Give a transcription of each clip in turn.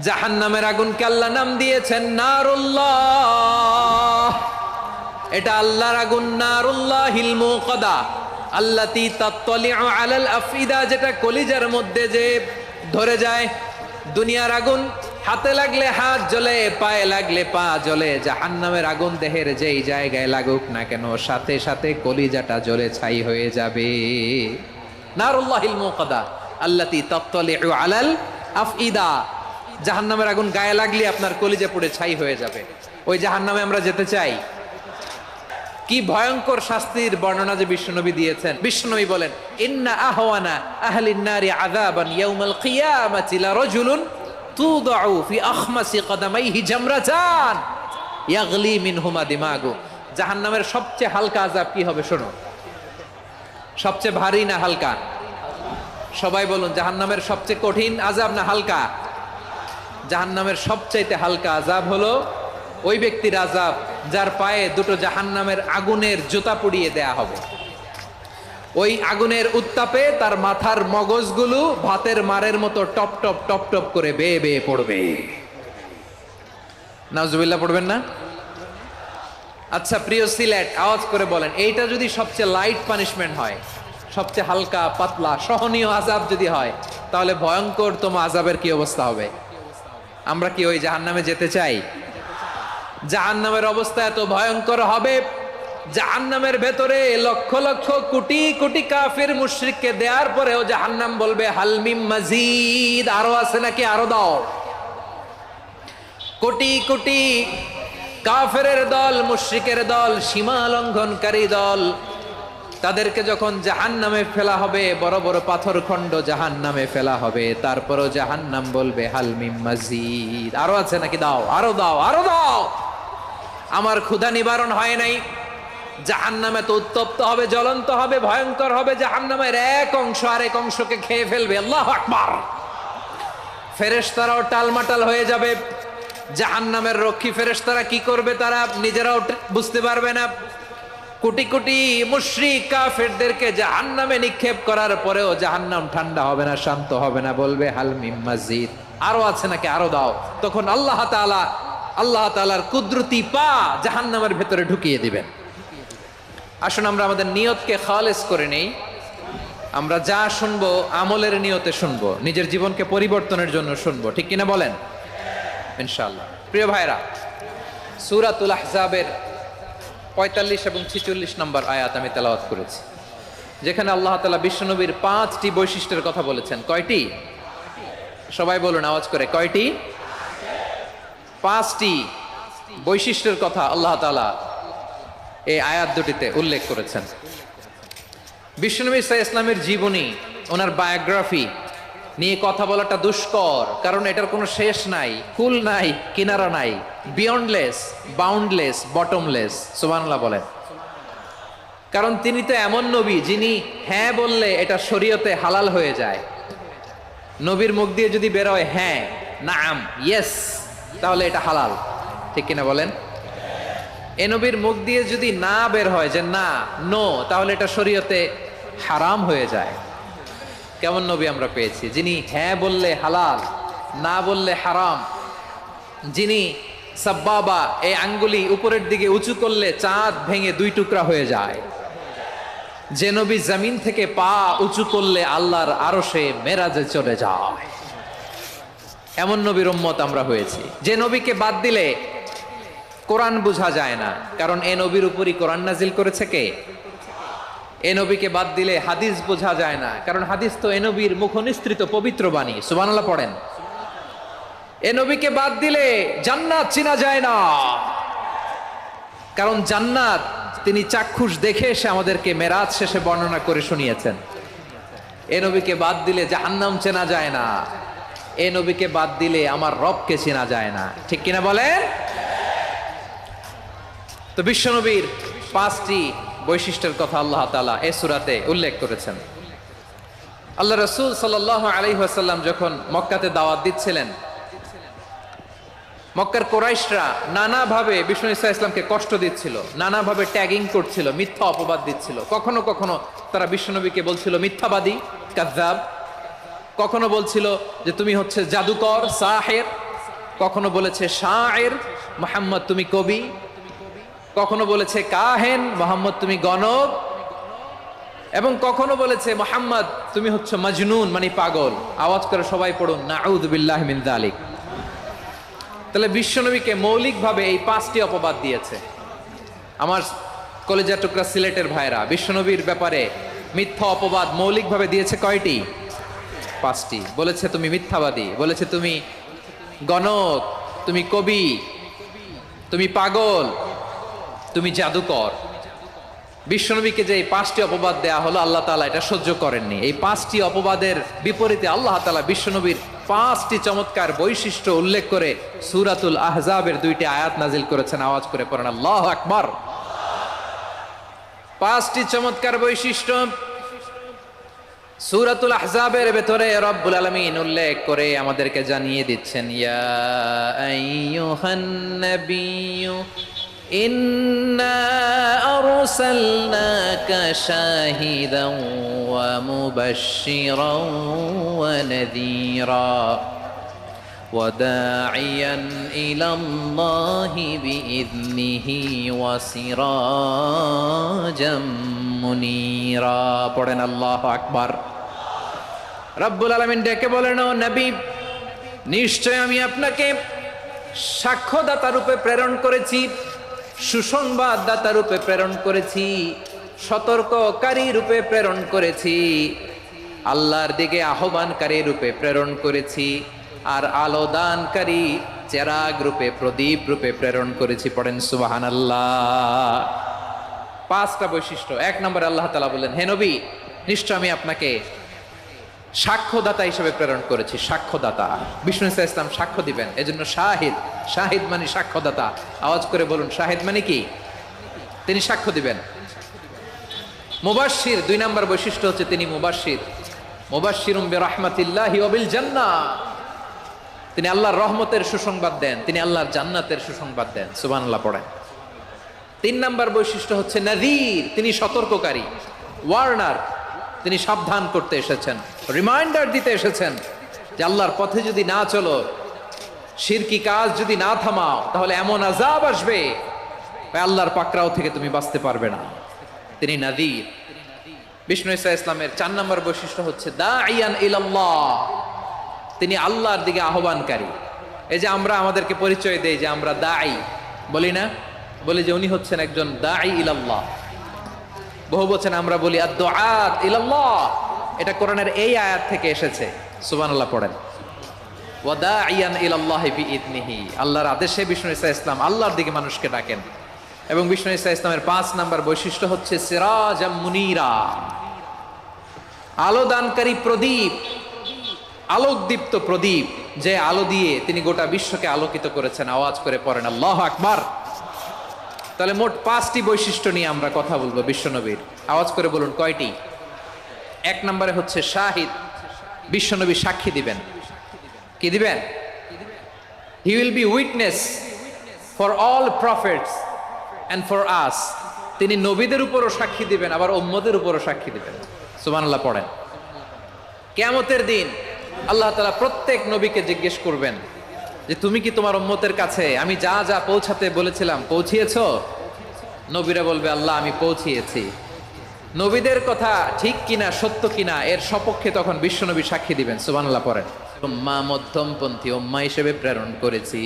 জাহান্নামের আগুনকে আল্লাহ নাম দিয়েছেন নারুল্লাহ। এটা আল্লাহর আগুন, নারুল্লাহিল মুকাদা আল্লাতী তাত্তালিউ আলাল আফইদা, যেটা কলিজার মধ্যে যে ধরে যায়। দুনিয়ার আগুন হাতে লাগলে হাত জ্বলে, পায়ে লাগলে পা জ্বলে। জাহান্নামের আগুন দেহের যেই জায়গায় লাগুক না কেন, সাথে সাথে কলিজাটা জ্বলে ছাই হয়ে যাবে। নারুল্লাহিল মুকাদা আল্লাতী তাত্তালিউ আলাল আফইদা। জাহান্নামের আগুন গায়ে লাগলে আপনার কলিজা পুড়ে ছাই হয়ে যাবে। ওই জাহান্নামে আমরা যেতে চাই? কি ভয়ঙ্কর শাস্তির বর্ণনা যে বিশ্বনবী দিয়েছেন। বিশ্বনবী বলেন, ইন্না আহওয়ানা আহলিন নারি আযাবান ইয়াউমাল কিয়ামাতি লারাজুলুন তুদাউ ফি আখমাসি কদামাইহি জামরাতান ইয়াগলি মিনহুমা দিমাগু। জাহান্নামের সবচেয়ে হালকা আযাব কি হবে শোনো। সবচেয়ে ভারী না হালকা? সবাই বলুন, জাহান্নামের সবচেয়ে কঠিন আযাব না হালকা? জাহান্নামের সবচাইতে হালকা আযাব হলো ওই ব্যক্তির আযাব যার পায়ে দুটো জাহান্নামের আগুনের জুতা পুড়িয়ে দেয়া হবে। ওই আগুনের উত্তাপে তার মাথার মগজগুলো ভাতের মারের মতো টপ টপ টপ টপ করে বেয়ে বেয়ে পড়বে। নাউজুবিল্লাহ পড়বেন না? আচ্ছা প্রিয় সিলেট, আওয়াজ করে বলেন, এইটা যদি সবচেয়ে লাইট পানিশমেন্ট হয়, সবচেয়ে হালকা পাতলা সহনীয় আযাব যদি হয়, তাহলে ভয়ঙ্করতম আযাবের কি অবস্থা হবে? আমরা কি ওই জাহান্নামে যেতে চাই? জাহান্নামের অবস্থা এত ভয়ঙ্কর হবে, জাহান্নামের ভেতরে লক্ষ লক্ষ কোটি কোটি কাফির মুশরিককে দেওয়ার পরেও জাহান্নাম বলবে হাল মিম মাজিদ, আরো আছে নাকি, আরো দাও। কোটি কোটি কাফেরের দল, মুশরিকের দল, সীমা লঙ্ঘনকারী দল, তাদেরকে যখন জাহান্নামে ফেলা হবে, বড় বড় পাথর খণ্ড জাহান্নামে ফেলা হবে, তারপরও জাহান্নাম বলবে হাল মিম মাজিদ, আরো আছে নাকি, দাও, আরো দাও, আরো দাও। আমার ক্ষুধা নিবারণ হয় নাই। জাহান্নামে তো উত্তপ্ত হবে, জ্বলন্ত হবে, ভয়ঙ্কর হবে। জাহান্নামের এক অংশ আরেক অংশকে খেয়ে ফেলবে। আল্লাহু আকবার। ফেরেশতারাও টালমাটাল হয়ে যাবে। জাহান্নামের রক্ষী ফেরেশতারা কি করবে তারা নিজেরাও বুঝতে পারবে না। কোটি কোটি মুশরিক কাফেরদেরকে জাহান্নামে নিক্ষেপ করার পরেও জাহান্নাম ঠান্ডা হবে না, শান্ত হবে না, বলবে হাল মিম মাজিদ, আরো আছে নাকি, আরো দাও। তখন আল্লাহ তাআলার কুদরতি পা জাহান্নামের ভেতরে ঢুকিয়ে দিবেন। আসুন আমরা আমাদের নিয়তকে খালেস করে নেই। আমরা যা শুনবো আমলের নিয়তে শুনবো, নিজের জীবনকে পরিবর্তনের জন্য শুনবো, ঠিক কিনা বলেন? ইনশাআল্লাহ। প্রিয় ভাইরা, সূরাতুল আহজাবের 45 এবং 46 নম্বর আয়াত আমি তেলাওয়াত করেছি, যেখানে আল্লাহ তাআলা বিশ্বনবীর 5টি বৈশিষ্ট্যের কথা বলেছেন। কয়টি? সবাই বলুন আওয়াজ করে, কয়টি? 5টি বৈশিষ্ট্যের কথা আল্লাহ তাআলা এই আয়াত দুটিতে উল্লেখ করেছেন। বিশ্বনবী সাল্লাল্লাহু আলাইহি ওয়াসাল্লামের জীবনী, ওনার বায়োগ্রাফি নিয়ে কথা বলাটা দুষ্কর, কারণ এটার কোনো শেষ নাই, কুল নাই, কিনারা নাই, বিয়ন্ডলেস, বাউন্ডলেস, বটমলেস। সুবহানাল্লাহ বলেন। কারণ তিনি তো এমন নবী যিনি হ্যাঁ বললে এটা শরীয়তে হালাল হয়ে যায়। নবীর মুখ দিয়ে যদি বেরোয় হ্যাঁ, নাম, ইয়েস, তাহলে এটা হালাল, ঠিক কিনা বলেন? এ নবীর মুখ দিয়ে যদি না বের হয় যে না, নো, তাহলে এটা শরীয়তে হারাম হয়ে যায়। কেমন নবী আমরা পেয়েছি, যিনি হ্যাঁ বললে হালাল, না বললে হারাম, যিনি সাব্বাবা, এই আঙ্গুলি উপরের দিকে উঁচু করলে চাঁদ ভেঙে 2 টুকরা হয়ে যায়, যে নবী জমিন থেকে পা উঁচু করলে আল্লাহর আরশে মেরাজে চলে যায়, এমন নবীর উম্মত আমরা হয়েছি। যে নবীকে বাদ দিলে কোরআন বোঝা যায় না, কারণ এ নবীর উপরই কোরআন নাজিল করেছে কে? এ নবীকে বাদ দিলে হাদিস বোঝা যায় না, কারণ হাদিস তো এ নবীর মুখনিসৃত পবিত্র বাণী। সুবহানাল্লাহ পড়েন। এ নবীকে বাদ দিলে জান্নাত চিনা যায় না, কারণ জান্নাত তিনি চাক্ষুষ দেখে এসে আমাদেরকে মেরাজ শেষে বর্ণনা করে শুনিয়েছেন। এ নবীকে বাদ দিলে জাহান্নাম চেনা যায় না, এ নবীকে বাদ দিলে আমার রবকে চেনা যায় না, ঠিক কিনা বলেন? তো বিশ্বনবীর 5টি বৈশিষ্ট্যের কথা আল্লাহ তাআলা এই সূরাতে উল্লেখ করেছেন। আল্লাহ রাসূল সাল্লাল্লাহু আলাইহি ওয়াসাল্লাম যখন মক্কাতে দাওয়াত দিচ্ছিলেন, মক্কার কুরাইশরা নানাভাবে বিষ্ণু ঈসা ইসলামকে কষ্ট দিচ্ছিল, নানাভাবে ট্যাগিং করছিল, মিথ্যা অপবাদ দিচ্ছিল। কখনো কখনো তারা বিশ্বনবীকে বলছিল মিথ্যাবাদী, কাযযাব। কখনো বলছিল যে তুমি হচ্ছে জাদুকর, সাহের। কখনো বলেছে শায়ের, মুহাম্মদ তুমি কবি, কখনো বলেছে কাহেন, মুহাম্মদ তুমি গণক, এবং কখনো বলেছে মুহাম্মদ তুমি হচ্ছে মাজনুন মানে পাগল। আওয়াজ করে সবাই পড়ুন নাউযু বিল্লাহি মিন যালিক। তাহলে বিশ্বনবীকে মৌলিকভাবে এই 5টি অপবাদ দিয়েছে। আমার কলেজের টুকরা সিলেটের ভাইরা, বিশ্বনবীর ব্যাপারে মিথ্যা অপবাদ মৌলিকভাবে দিয়েছে কয়টি? 5টি। বলেছে তুমি মিথ্যাবাদী, বলেছে তুমি গণক, তুমি কবি, তুমি পাগল, তুমি জাদুকর। বিশ্বনবীকে যে এই 5টি অপবাদ দেয়া হলো, আল্লাহ তাআলা এটা সহ্য করেননি। এই 5টি অপবাদের বিপরীতে আল্লাহ তাআলা বিশ্বনবীর 5টি চমৎকার বৈশিষ্ট্য উল্লেখ করে সূরাতুল আহজাবের 2টি আয়াত নাজিল করেছেন। আওয়াজ করে পড়েন আল্লাহু আকবার। 5টি চমৎকার বৈশিষ্ট্য সূরাতুল আহজাবের ভেতরে রব্বুল আলামিন উল্লেখ করে আমাদেরকে জানিয়ে দিচ্ছেন, ইয়া আইয়ুহান নাবিয়্যু ইন্না আরসালনাকা শাহিদান ওয়া মুবাশশিরান ওয়া নাযীরা ওয়া দাঈয়ান ইলাল্লাহি বিইذনিহি ওয়া সিরাজাম মুনীরা। পড়েন আল্লাহু আকবার। রব্বুল আলামিন ডেকে বলেন, ও নবী, নিশ্চয় আমি আপনাকে সাক্ষ্যদাতা রূপে প্রেরণ করেছি, সুসংবাদদাতা রূপে প্রেরণ করেছি, সতর্ককারী রূপে প্রেরণ করেছি, আল্লাহর দিকে আহ্বানকারী রূপে প্রেরণ করেছি, আর আলো দানকারী চেরাগ রূপে, প্রদীপ রূপে প্রেরণ করেছি। পড়েন সুবহানাল্লাহ। 5টা বৈশিষ্ট্য। 1 নম্বরে আল্লাহ তাআলা বললেন, হে নবী, নিশ্চয় আমি আপনাকে সাক্ষ্যদাতা হিসেবে প্রেরণ করেছি। সাক্ষ্যদাতা, বিষ্ণু ইসা ইসলাম সাক্ষ্য দিবেন, এজন্য শাহিদ। শাহিদ মানে সাক্ষ্যদাতা। আওয়াজ করে বলুন শাহিদ মানে কি? তিনি সাক্ষ্য দিবেন। মুবাশশির, 2 নম্বর বৈশিষ্ট্য হচ্ছে তিনি মুবাশশির। মুবাশশিরুম বিরাহমাতিল্লাহি ওয়া বিল জান্নাহ, তিনি আল্লাহর রহমতের সুসংবাদ দেন, তিনি আল্লাহর জান্নাতের সুসংবাদ দেন। সুবহানাল্লাহ পড়েন। 3 নম্বর বৈশিষ্ট্য হচ্ছে নাযীর, তিনি সতর্ককারী, ওয়ার্নার, তিনি সাবধান করতে এসেছেন, রিমাইন্ডার দিতে এসেছেন যে আল্লাহর পথে যদি না চলো, শিরকি কাজ যদি না থামাও, তাহলে এমন আযাব আসবে আল্লাহর পাকড়াও থেকে তুমি বাঁচতে পারবে না। তিনি নাযীর। বিষ্ণু ইসা ইসলামের 4 নম্বর বৈশিষ্ট্য হচ্ছে দাঈয়ান ইলাল্লাহ, তিনি আল্লাহর দিকে আহ্বানকারী। এই যে আমরা আমাদেরকে পরিচয় দেই যে আমরা দাঈ, বলি না? বলি যে উনি হচ্ছেন একজন দাঈ ইলাল্লাহ। বহু বচন আমরা বলি আদ-দুআত ইলাল্লাহ। এটা কোরআনের এই আয়াত থেকে এসেছে। সুবহানাল্লাহ পড়েন। ওয়া দাঈয়ান ইলাল্লাহি বিইذনিহি, আল্লাহর আদেশে বিষ্ণু ইসা ইসলাম আল্লাহর দিকে মানুষকে ডাকেন। এবং বিষ্ণু ইসা ইসলামের 5 নম্বর বৈশিষ্ট্য হচ্ছে সিরাজাম মুনীরা, আলো দানকারী প্রদীপ, আলোকদীপ্ত প্রদীপ, যে আলো দিয়ে তিনি গোটা বিশ্বকে আলোকিত করেছেন। আওয়াজ করে পড়েন আল্লাহু আকবার। তাহলে মোট 5টি বৈশিষ্ট্য নিয়ে আমরা কথা বলবো বিশ্বনবীর। আওয়াজ করে বলুন কয়টি? 1 নম্বরে হচ্ছে শাহিদ, বিশ্বনবী সাক্ষী দিবেন। কি দিবেন? He will be witness for all prophets and for us. তিনি নবীদের উপরও সাক্ষী দিবেন, আবার উম্মতের উপরও সাক্ষী দিবেন। সুবহানাল্লাহ পড়েন। কিয়ামতের দিন আল্লাহ তাআলা প্রত্যেক নবীকে জিজ্ঞেস করবেন যে তুমি কি তোমার উম্মতের কাছে আমি যা যা পৌঁছাতে বলেছিলাম পৌঁছিয়েছো? নবীরা বলবে আল্লাহ আমি পৌঁছিয়েছি। নবীদের কথা ঠিক কিনা, সত্য কিনা, এর সপক্ষে তখন বিশ্বনবী সাক্ষী দিবেন। সুবহানাল্লাহ পড়েন। উম্মাহ, মধ্যমপন্থী উম্মাহ হিসেবে প্রেরণ করেছি,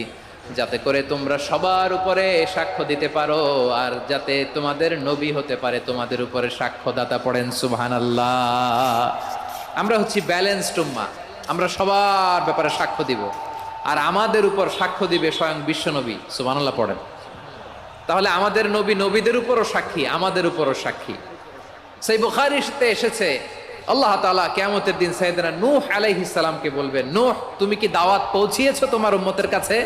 যাতে করে তোমরা সবার উপরে সাক্ষ্য দিতে পারো, আর যাতে তোমাদের নবী হতে পারে তোমাদের উপরে সাক্ষ্যদাতা। পড়েন সুবহানাল্লাহ। আমরা হচ্ছি ব্যালেন্সড উম্মাহ, আমরা সবার ব্যাপারে সাক্ষ্য দিব, আর আমাদের উপর সাক্ষ্য দিবে স্বয়ং বিশ্বনবী। সুবহানাল্লাহ পড়েন। তাহলে আমাদের নবী নবীদের উপরও সাক্ষী, আমাদের উপরও সাক্ষী। সেই বুখারীতে এসেছে আল্লাহ তাআলা কিয়ামতের দিন সাইয়েদনা নূহ আলাইহিস সালামকে বলবেন, নূহ তুমি কি দাওয়াত পৌঁছিয়েছো তোমার উম্মতের কাছে?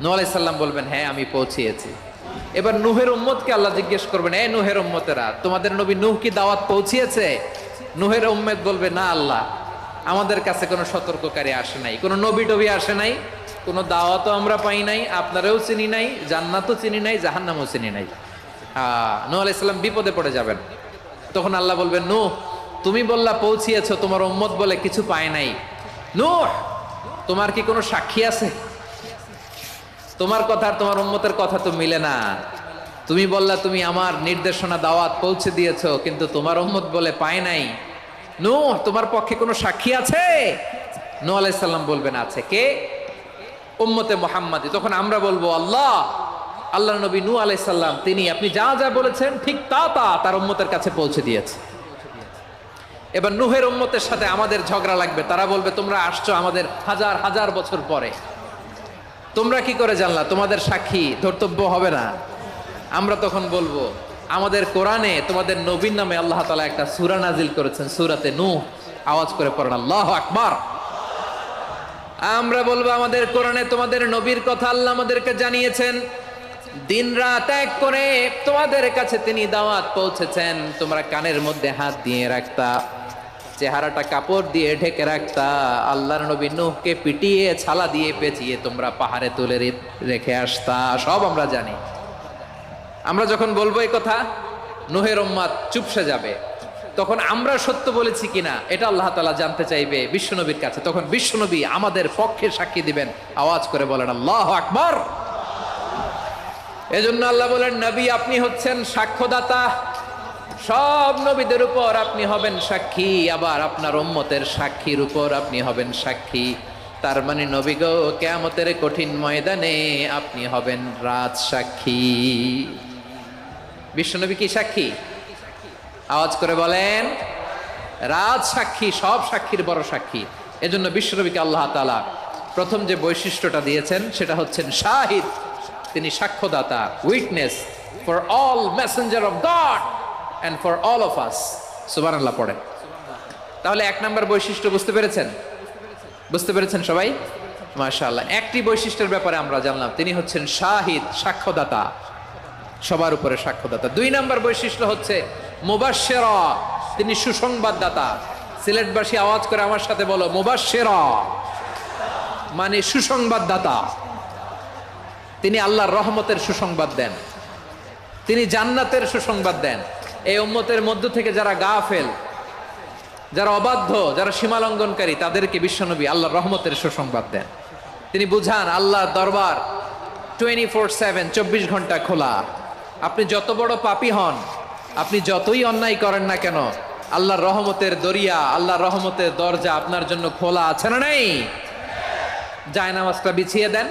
নূহ আলাইহিস সালাম বলবেন হ্যাঁ আমি পৌঁছিয়েছি। এবার নূহের উম্মতকে আল্লাহ জিজ্ঞেস করবেন, এ নূহের উম্মতেরা, তোমাদের নবী নূহ কি দাওয়াত পৌঁছিয়েছে? নূহের উম্মত বলবে না আল্লাহ, আমাদের কাছে কোনো সতর্ককারী আসে নাই, কোনো নবী টবি আসে নাই, কোনো দাওয়াতও আমরা পাই নাই, আপনারাও চিনি নাই, জান্নাতও চিনি নাই, জাহান্নামও চিনি নাই। নূহ আলাইহিস সালাম বিপদে পড়ে যাবেন। তখন আল্লাহ বলবেন, নূহ তুমি বললা পৌঁছিয়েছো, তোমার উম্মত বলে কিছু পায় নাই। নূহ তোমার কি কোনো সাক্ষী আছে? তোমার কথা আর তোমার উম্মতের কথা তো মিলে না। তুমি বললা তুমি আমার নির্দেশনা দাওয়াত পৌঁছে দিয়েছো, কিন্তু তোমার উম্মত বলে পায় নাই। নূহ, তোমার পক্ষে কোনো সাক্ষী আছে? নূহ আলাইহিস সালাম বলবেন আছে। কে? উম্মতে মুহাম্মাদি। তখন আমরা বলবো আল্লাহ, আল্লাহর নবী নূহ আলাইহিস সালাম তিনি আপনি যা যা বলেছেন ঠিক তা তা তার উম্মতের কাছে পৌঁছে দিয়েছে। এবার নূহের উম্মতের সাথে আমাদের ঝগড়া লাগবে। তারা বলবে তোমরা আসছো আমাদের হাজার হাজার বছর পরে, তোমরা কি করে জানলা? তোমাদের সাক্ষী ধর্তব্য হবে না? আমরা তখন বলবো আমাদের কোরআনে তোমাদের নবীর নামে আল্লাহ তাআলা একটা সূরা নাজিল করেছেন, সূরাতে নূহ। আওয়াজ করে পড়েন আল্লাহু আকবার। আমরা বলবো আমাদের কোরআনে তোমাদের নবীর কথা আল্লাহ আমাদেরকে জানিয়েছেন, দিন রাত এক করে তোমাদের কাছে তিনি দাওয়াত পৌঁছেছেন। তোমরা কানের মধ্যে হাত দিয়ে রাখতা, চেহারাটা কাপড় দিয়ে ঢেকে রাখতা, আল্লাহর নবী নূহকে পিটিয়ে ছালা দিয়ে পেঁচিয়ে তোমরা পাহাড়ে তুলে রেখে আসতা। সব আমরা জানি। আমরা যখন বলবো এই কথা, নূহের উম্মত চুপসে যাবে। তখন আমরা সত্য বলেছি কিনা এটা আল্লাহ তাআলা জানতে চাইবে বিশ্বনবীর কাছে। তখন বিশ্বনবী আমাদের পক্ষে সাক্ষী দিবেন। আওয়াজ করে বলেন আল্লাহু আকবার। এজন্য আল্লাহ বলেন নবী আপনি হচ্ছেন সাক্ষ্যদাতা, সব নবীদের উপর আপনি হবেন সাক্ষী, আবার আপনার উম্মতের সাক্ষীর উপর আপনি হবেন সাক্ষী। তার মানে নবী গো, কিয়ামতের কঠিন ময়দানে আপনি হবেন রাজ সাক্ষী। বিশ্বনবী কি সাক্ষী? আওয়াজ করে বলেন রাজ সাক্ষী, সব সাক্ষীর বড় সাক্ষী। এজন্য বিশ্বনবীকে আল্লাহ তাআলা প্রথম যে বৈশিষ্ট্যটা দিয়েছেন সেটা হচ্ছেন শাহিদ। তিনি সাক্ষ্যদাতা, witness for all messenger of God and for all of us. সুবহানাল্লাহ পড়েন। তাহলে এক নাম্বার বৈশিষ্ট্য বুঝতে পেরেছেন? বুঝতে পেরেছেন সবাই? মাশাআল্লাহ। একটি বৈশিষ্ট্যের ব্যাপারে আমরা জানলাম, তিনি হচ্ছেন শাহিদ, সাক্ষ্যদাতা, সবার উপরে সাক্ষ্যদাতা। দুই নাম্বার বৈশিষ্ট্য হচ্ছে মুবাশশিরা, তিনি সুসংবাদদাতা। সিলেটবাসী আওয়াজ করে আমার সাথে বলো মুবাশশিরা, মানে সুসংবাদদাতা। তিনি আল্লাহর রহমতের সুসংবাদ দেন, তিনি জান্নাতের সুসংবাদ দেন। এই উম্মতের মধ্য থেকে যারা গাফেল, যারা অবাধ্য, যারা সীমালঙ্ঘনকারী, তাদেরকে বিশ্বনবী আল্লাহর রহমতের সুসংবাদ দেন। তিনি বুঝান আল্লাহর দরবার 24/7, 24 ঘন্টা খোলা। আপনি যত বড় পাপী হন, আপনি যতই অন্যায় করেন না কেন, আল্লাহর রহমতের দরিয়া, আল্লাহর রহমতের দরজা আপনার জন্য খোলা আছে না নেই? জায়নামাজটা বিছিয়ে দেন,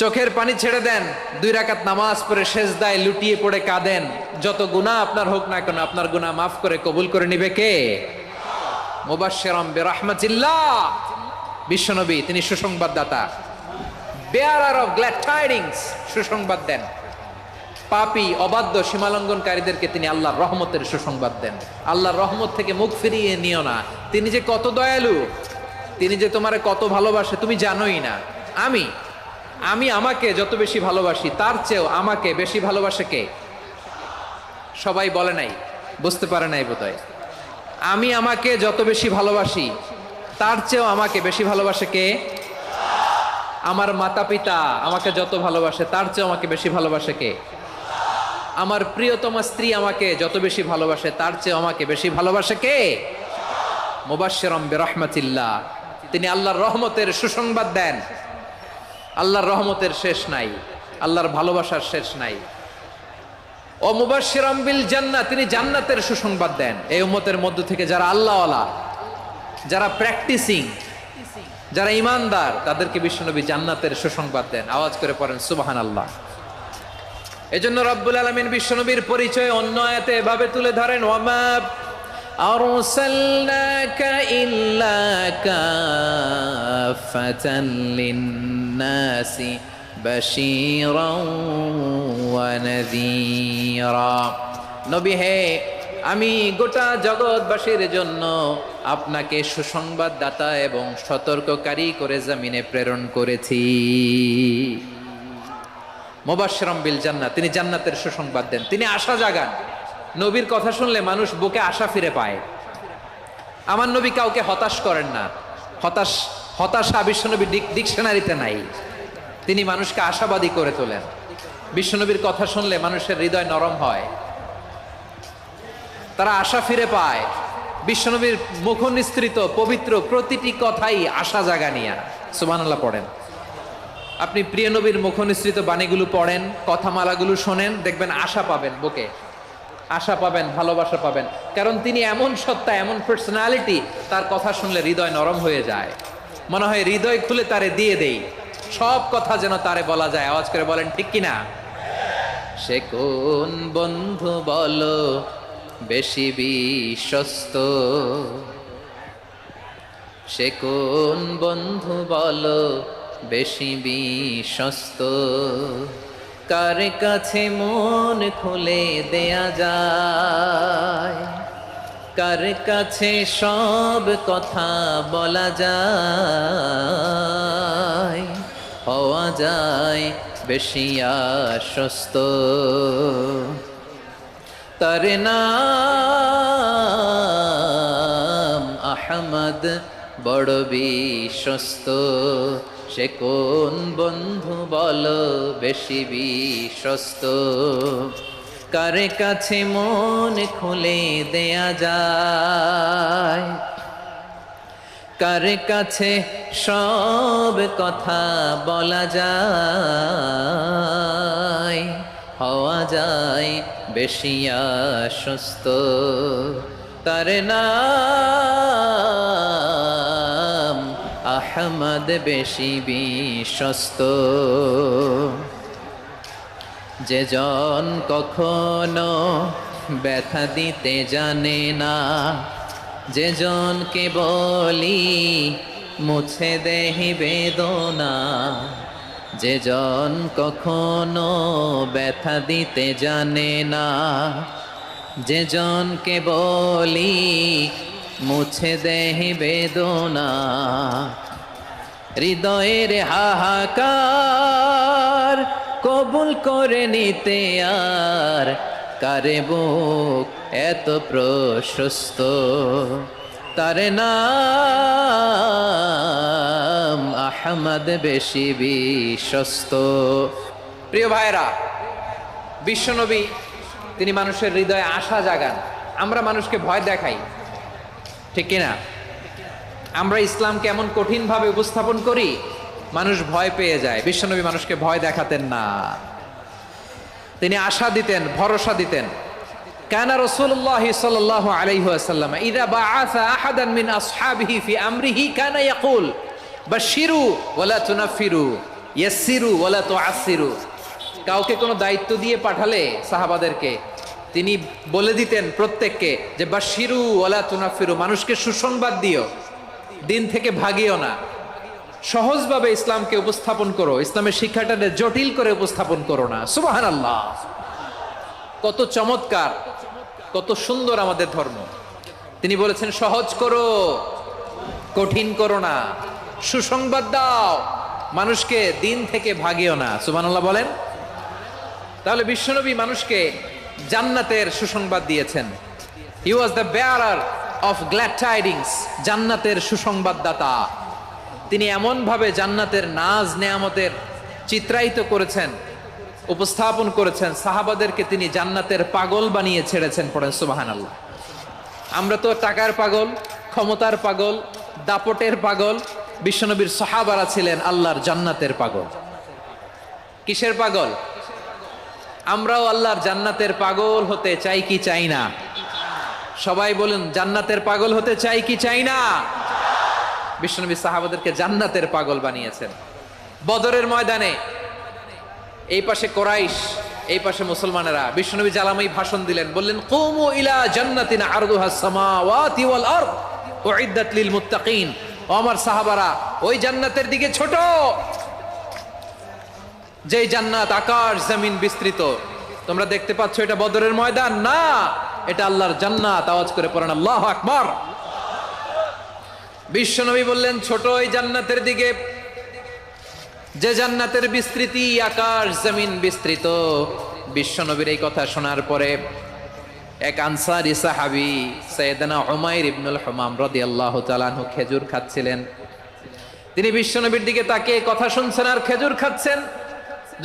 চোখের পানি ছেড়ে দেন, 2 রাকাত নামাজ পড়ে সেজদায় লুটিয়ে পড়ে কাঁদেন। যত গুনাহ আপনার হোক না কেন, আপনার গুনাহ মাফ করে কবুল করে নিবে কে? মুবাশশিরাম বিরাহমাতিল্লাহ। বিশ্বনবী তিনি সুসংবাদদাতা, বেয়ারার অফ গ্ল্যাড টাইডিংস, সুসংবাদ দেন। পাপী, অবাধ্য, সীমালঙ্ঘনকারীদেরকে তিনি আল্লাহর রহমতের সুসংবাদ দেন। আল্লাহর রহমত থেকে মুখ ফিরিয়ে নিও না। তিনি যে কত দয়ালু, তিনি যে তোমারে কত ভালোবাসে তুমি জানোই না। আমি আমাকে যত বেশি ভালোবাসি তার চেয়েও আমাকে বেশি ভালোবাসে কে? সবাই বলে নাই, বুঝতে পারে নাই বোধহয়। আমি আমাকে যত বেশি ভালোবাসি তার চেয়েও আমাকে বেশি ভালোবাসে কে? আমার মাতা পিতা আমাকে যত ভালোবাসে তার চেয়েও আমাকে বেশি ভালোবাসে কে? আমার প্রিয়তমা স্ত্রী আমাকে যত বেশি ভালোবাসে তার চেয়েও আমাকে বেশি ভালোবাসে কে? মুবাশশিরাম বিরাহমাতিল্লাহ, তিনি আল্লাহর রহমতের সুসংবাদ দেন। আল্লাহর রহমতের শেষ নাই, আল্লাহর ভালোবাসার শেষ নাই। ও মুবাশশিরাম বিল জান্নাহ, তিনি জান্নাতের সুসংবাদ দেন। এই উম্মতের মধ্য থেকে যারা আল্লাহওয়ালা, যারা প্র্যাকটিসিং, যারা ইমানদার, তাদেরকে বিশ্বনবী জান্নাতের সুসংবাদ দেন। আওয়াজ করে পড়েন সুবহানাল্লাহ। এজন্য রব্বুল আলামিন বিশ্বনবীর পরিচয় অন্য আয়াতে এভাবে তুলে ধরেন, ওয়ামা আরসালনাকা ইল্লা কাফাতান লিন-নাসি বাশীরাও ওয়া নাযীরা। নবী হে, আমি গোটা জগৎবাসীর জন্য আপনাকে সুসংবাদদাতা এবং সতর্ককারী করে জমিনে প্রেরণ করেছি। মুবাশশিরাম বিল জান্নাহ, তিনি জান্নাতের সুসংবাদ দেন, তিনি আশা জাগান। নবীর কথা শুনলে মানুষ বুকে আশা ফিরে পায়। আমার নবী কাউকে হতাশ করেন না। হতাশা বিশ্বনবী ডিকশনারিতে নাই। তিনি মানুষকে আশাবাদী করে তোলেন। বিশ্বনবীর কথা শুনলে মানুষের হৃদয় নরম হয়, তারা আশা ফিরে পায়। বিশ্বনবীর মুখ নিঃসৃত পবিত্র প্রতিটি কথাই আশা জাগানিয়া। সুবহানাল্লাহ পড়েন। আপনি প্রিয় নবীর মুখনিসৃত বাণীগুলো পড়েন, কথামালাগুলো শোনেন, দেখবেন আশা পাবেন, বুকে আশা পাবেন, ভালোবাসা পাবেন। কারণ তিনি এমন সত্তা, এমন পার্সোনালিটি, তার কথা শুনলে হৃদয় নরম হয়ে যায়, মনে হয় হৃদয় খুলে তারে দিয়ে দেই, সব কথা যেন তারে বলা যায়। আওয়াজ করে বলেন ঠিক কিনা? সে কোন বন্ধু বলো বেশি বিশ্বস্ত, সে কোন বন্ধু বলো বেশি বিশ্বস্ত, কার কাছে মন খুলে দেয়া যায়, কার কাছে সব কথা বলা যায়, হওয়া যায় বেশি আশ্বস্ত। তার নাম আহমদ, বড় বিশ্বস্ত। সে কোন বন্ধু বলো বেশি বিশ্বস্ত, কার কাছে মন খুলে দেয়া যায়, কার কাছে সব কথা বলা যায়, হওয়া যায় বেশি আশ্বস্ত। তার নাম আহমদ, বেশি বিশ্বস্ত। যে জন কখনো ব্যথা দিতে জানে না, যে জনকে বলি মুছে দেহি বেদনা, যে জন কখনো ব্যথা দিতে জানে না, যে জনকে বলি মুছে দেহি বেদনা, হৃদয়ের হাহাকার কবুল করে নিতে আর কারে বুক এত প্রশস্ত। তার নাম আহমদ, বেশি বিশ্বস্ত। প্রিয় ভাইরা, বিশ্বনবী তিনি মানুষের হৃদয়ে আশা জাগান। আমরা মানুষকে ভয় দেখাই, ঠিক কিনা? আমরা ইসলামকে এমন কঠিন ভাবে উপস্থাপন করি, মানুষ ভয় পেয়ে যায়। বিশ্বনবী মানুষকে ভয় দেখাতেন না, তিনি আশা দিতেন, ভরসা দিতেন। কানা রাসূলুল্লাহ সাল্লাল্লাহু আলাইহি ওয়াসাল্লাম ইযা বাআসা আহাদান মিন আসহাবিহি ফি আমরিহি কানা ইয়াকুল বাশশিরু ওয়ালা তুনাফিরু, ইয়াসসিরু ওয়ালা তুআসসিরু। কাউকে কোনো দায়িত্ব দিয়ে পাঠালে সাহাবাদেরকে তিনি বলে দিতেন প্রত্যেককে যে বাশশিরু ওয়ালা তুনাফিরু, মানুষকে সুসংবাদ দিও, দিন থেকে ভাগিও না, সহজভাবে ইসলামকে উপস্থাপন করো, ইসলামের শিক্ষাটাকে জটিল করে উপস্থাপন করো না। সুবহানাল্লাহ, কত চমৎকার, কত সুন্দর আমাদের ধর্ম। তিনি বলেছেন সহজ করো, কঠিন করো না, সুসংবাদ দাও, মানুষকে দিন থেকে ভাগিও না। সুবহানাল্লাহ বলেন। তাহলে বিশ্বনবী মানুষকে জান্নাতের সুসংবাদ দিয়েছেন। He was the bearer of glad tidings, জান্নাতের সুসংবাদদাতা। তিনি এমন ভাবে জান্নাতের নাজ নেয়ামতের চিত্রায়িত করেছেন, উপস্থাপন করেছেন, সাহাবাদেরকে তিনি জান্নাতের পাগল বানিয়ে ছেড়েছেন। পড়েন সুবহানাল্লাহ। আমরা তো টাকার পাগল, ক্ষমতার পাগল, দাপটের পাগল। বিশ্বনবীর সাহাবারা ছিলেন আল্লাহর জান্নাতের পাগল। কিসের পাগল? আমরাও আল্লাহর জান্নাতের পাগল হতে চাই কি চাই না? সবাই বলুন, জান্নাতের পাগল হতে চাই কি চাই না? বিশ্বনবী সাহাবাদেরকে জান্নাতের পাগল বানিয়েছেন। বদরের ময়দানে এই পাশে কোরাইশ, এই পাশে মুসলমানেরা। বিশ্বনবী জালামাই ভাষণ দিলেন, বললেন কুমু ইলা জান্নাতিন আরদুহাস সামাওয়াতি ওয়াল আরদ উইদ্দাত লিল মুত্তাকিন। ও আমার সাহাবারা, ওই জান্নাতের দিকে ছোট, যেই জান্নাত আকাশ জমিন বিস্তৃত। তোমরা দেখতে পাচ্ছ এটা বদরের ময়দান না, এটা আল্লাহর জান্নাত। আওয়াজ করে পড়েন আল্লাহু আকবার। বিশ্বনবী বললেন ছোট ওই জান্নাতের দিকে, যে জান্নাতের বিস্তৃতি আকাশ জমিন বিস্তৃত। বিশ্বনবীর এই কথা শোনার পরে এক আনসারী সাহাবী সাইয়েদনা উমাইর ইবনুল হুমাম রাদিয়াল্লাহু তাআলা আনহু খেজুর খাচ্ছিলেন। তিনি বিশ্বনবীর দিকে তাকিয়ে কথা শুনছেন আর খেজুর খাচ্ছেন।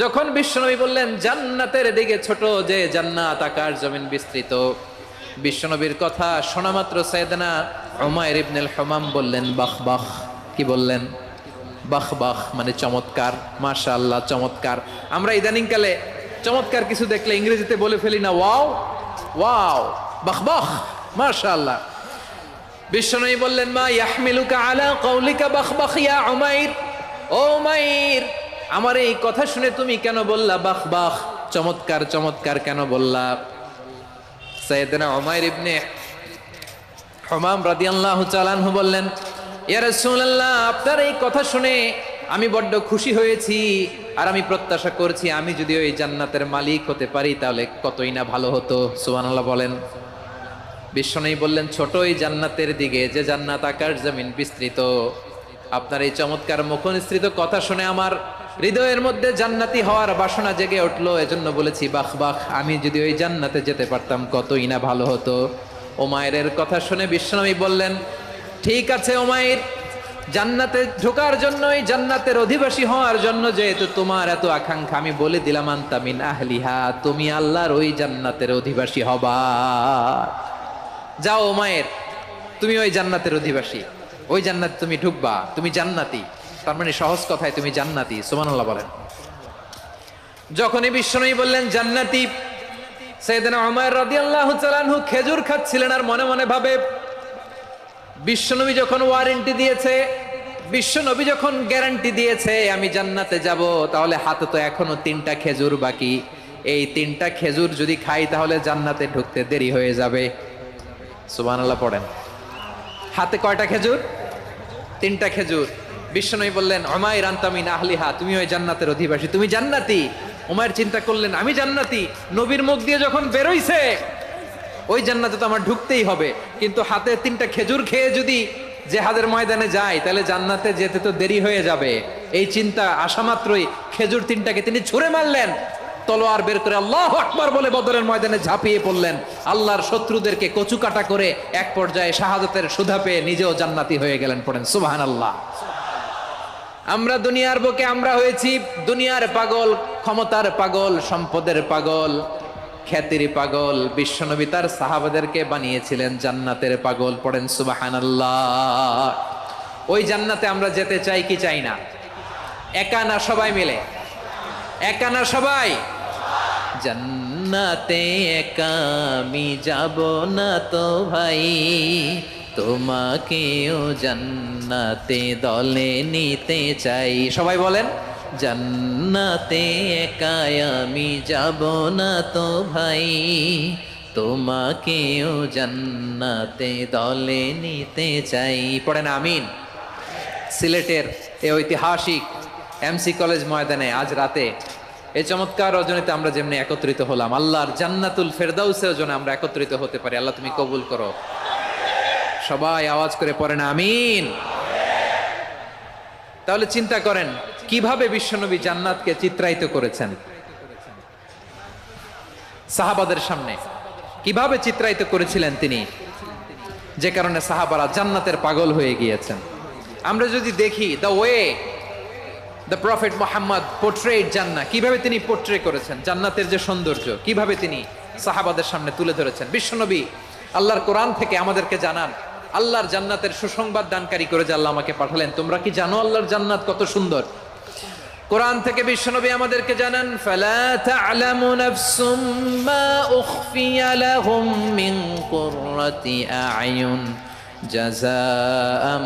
যখন বিশ্বনবী বললেন জান্নাতের দিকে ছোট, যে জান্নাত আকাশ জমিন বিস্তৃত, বিশ্বনবীর কথা শোনা মাত্র সাইয়েদনা উমাইর ইবনুল হুমাম বললেন বাহ বাহ। কি বললেন? বাহ বাহ মানে চমৎকার, মাশাআল্লাহ চমৎকার। আমরা ইদানিংকালে চমৎকার কিছু দেখলে ইংরেজিতে বলে ফেলি না ওয়াও, ওয়াও, বাহ বাহ, মাশাআল্লাহ। বিশ্বনবী বললেন মা ইয়াহমিলুকা আলা কওলিকা বাহ বাহ ইয়া উমাইর, ও উমাইর আমার এই কথা শুনে তুমি কেন বললা বাহ বাহ, চমৎকার চমৎকার কেন বললা? সাইয়েদনা উমাইর ইবনে হুমাম রাদিয়াল্লাহু তাআলা আনহু বললেন ইয়া রাসূলুল্লাহ আপনার এই কথা শুনে আমি বড্ড খুশি হয়েছি, আর আমি প্রত্যাশা করছি আমি যদি ওই জান্নাতের মালিক হতে পারি তাহলে কতই না ভালো হতো। সুবহানাল্লাহ বলেন। বিশ্বনবী বললেন ছোট এই জান্নাতের দিকে, যে জান্নাত আকাশ জমিন বিস্তৃত। আপনার এই চমৎকার মুখনিসৃত কথা শুনে আমার হৃদয়ের মধ্যে জান্নাতি হওয়ার বাসনা জেগে উঠলো, এজন্য বলেছি বাহ বাহ, আমি যদি ওই জান্নাতে যেতে পারতাম কতই না ভালো হতো। উমাইরের কথা শুনে বিশ্বনবী বললেন ঠিক আছে উমাইর, জান্নাতে ঢোকার জন্য, এই জান্নাতের অধিবাসী হওয়ার জন্য যেহেতু তোমার এত আকাঙ্ক্ষা, আমি বলে দিলাম আনতা মিন আহলিহা, তুমি আল্লাহর ওই জান্নাতের অধিবাসী হবা। যাও উমাইর, তুমি ওই জান্নাতের অধিবাসী, ওই জান্নাত তুমি ঢুকবা, তুমি জান্নাতি। তার মানে সহজ কথায় তুমি জান্নাতি। সুবহানাল্লাহ বলেন। যখনই বিশ্বনবী বললেন জান্নাতি, সাইয়েদনা উমাইর রাদিয়াল্লাহু তাআলা আনহু খেজুর খাচ্ছিলেন আর মনে মনে ভাবে বিশ্বনবী যখন ওয়ারেন্টি দিয়েছে, বিশ্বনবী যখন গ্যারান্টি দিয়েছে আমি জান্নাতে যাব, তাহলে হাতে তো এখনো 3টা খেজুর বাকি। এই 3টা খেজুর যদি খাই তাহলে জান্নাতে ঢুকতে দেরি হয়ে যাবে। সুবহানাল্লাহ পড়েন। হাতে কয়টা খেজুর? 3টা খেজুর। বিশ্বনবী বললেন উমাইর আনতা মিন আহলিহা, তুমি ওই জান্নাতের অধিবাসী, তুমি জান্নাতি। উমাইর চিন্তা করলেন আমি জান্নাতি, নবীর মুখ দিয়ে যখন বেরোইছে ওই জান্নাতে তো আমার ঢুকতেই হবে, কিন্তু হাতে 3টা খেজুর খেয়ে যদি জিহাদের ময়দানে যায় তাহলে জান্নাতে যেতে তো দেরি হয়ে যাবে। এই চিন্তা আসা মাত্রই খেজুর 3টাকে তিনি ছুঁড়ে মারলেন, তলোয়ার বের করে আল্লাহু আকবার বলে বদরের ময়দানে ঝাঁপিয়ে পড়লেন। আল্লাহর শত্রুদেরকে কচুকাটা করে এক পর্যায়ে শাহাদাতের সুধা পেয়ে নিজেও জান্নাতি হয়ে গেলেন। পড়েন সুবহানাল্লাহ। আমরা দুনিয়ার বুকে আমরা হয়েছি দুনিয়ার পাগল, ক্ষমতার পাগল, সম্পদের পাগল, খ্যাতির পাগল। বিশ্বনবী তার সাহাবাদেরকে বানিয়েছিলেন জান্নাতের পাগল। পড়েন সুবহানাল্লাহ। ওই জান্নাতে আমরা যেতে চাই কি চাই না? একা না সবাই মিলে? একা না সবাই? জান্নাতে একা আমি যাব না তো ভাই, তোমাকেও জান্নাতে দলে নিতে চাই। সবাই বলেন জান্নাতে একা আমি যাব না তো ভাই, তোমাকেও জান্নাতে দলে নিতে চাই। পড়েন আমিন। সিলেটের এই ঐতিহাসিক এমসি কলেজ ময়দানে আজ রাতে এই চমৎকার রজনীতে আমরা যেমনি একত্রিত হলাম, আল্লাহর জান্নাতুল ফেরদাউসেও যেন আমরা একত্রিত হতে পারি। আল্লাহ তুমি কবুল করো। সবাই আওয়াজ করে পড়েন আমিন। তাহলে চিন্তা করেন কিভাবে বিশ্বনবী জান্নাতকে চিত্রায়িত করেছেন সাহাবাদের সামনে, কিভাবে চিত্রায়িত করেছিলেন তিনি, যে কারণে সাহাবারা জান্নাতের পাগল হয়ে গিয়েছেন। আমরা যদি দেখি the way the prophet Muhammad portrait জান্নাত, কিভাবে তিনি পোর্ট্রে করেছেন জান্নাতের যে সৌন্দর্য, কিভাবে তিনি সাহাবাদের সামনে তুলে ধরেছেন। বিশ্বনবী আল্লাহর কোরআন থেকে আমাদেরকে জানান আল্লাহর জান্নাতের সুসংবাদ দানকারী করে যে আল্লাহ আমাকে পাঠালেন। তোমরা কি জানো আল্লাহর জান্নাত কত সুন্দর? কোরআন থেকে বিশ্বনবী আমাদেরকে জানান ফালা তা'লামু নাফসুম মা উখফিয়া লাহুম মিন কুররাতি আ'য়ুন জাযাআম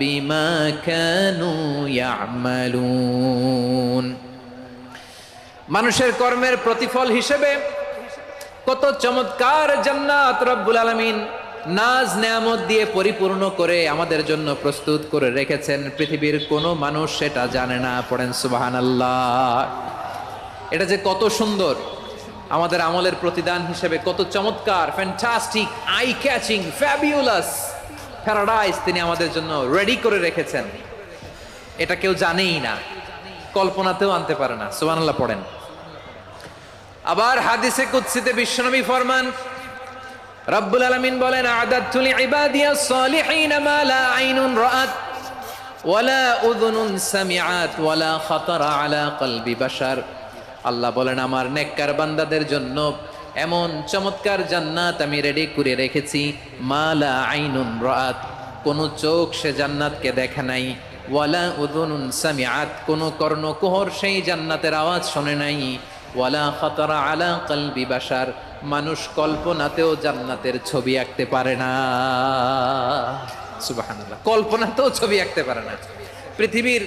বিমা কানু ইয়া'মালুন। মানুষের কর্মের প্রতিফল হিসেবে কত চমৎকার জান্নাত রব্বুল আলামিন নাজ নেয়ামত দিয়ে পরিপূর্ণ করে আমাদের জন্য প্রস্তুত করে রেখেছেন। পৃথিবীর কোনো মানুষ সেটা জানে না। পড়েন সুবহানাল্লাহ। এটা যে কত সুন্দর, আমাদের আমলের প্রতিদান হিসেবে কত চমৎকার, fantastic, eye catching, fabulous paradise তিনি আমাদের জন্য রেডি করে রেখেছেন। এটা কেউ জানেই না, কল্পনাতেও আনতে পারে না। সুবহানাল্লাহ পড়েন। আবার হাদিসে কুদসিতে বিশ্বনবী ফরমান, রব্বুল আলামিন বলেন আ'দাতু লিইবাদিয়াস সালিহিন মা লা আইনুন রাআত ওয়ালা উযুনুন সামিআত ওয়ালা খাতারা আলা কলবি বাশার। আল্লাহ বলেন আমার নেককার বান্দাদের জন্য এমন চমৎকার জান্নাত আমি রেডি করে রেখেছি, মা লা আইনুন রাআত, কোন চোখ সে জান্নাতকে দেখে নাই, ওয়ালা উযুনুন সামিআত, কোন কর্ণকুহর সেই জান্নাতের আওয়াজ শোনে নাই। ওয়ালা খাতারা আলা কলবি বাশার, মানুষ কল্পনাতেও জান্নাতের ছবি আঁকতে পারে না। সুবহানাল্লাহ, কল্পনাতেও ছবি আঁকতে পারে না। পৃথিবীর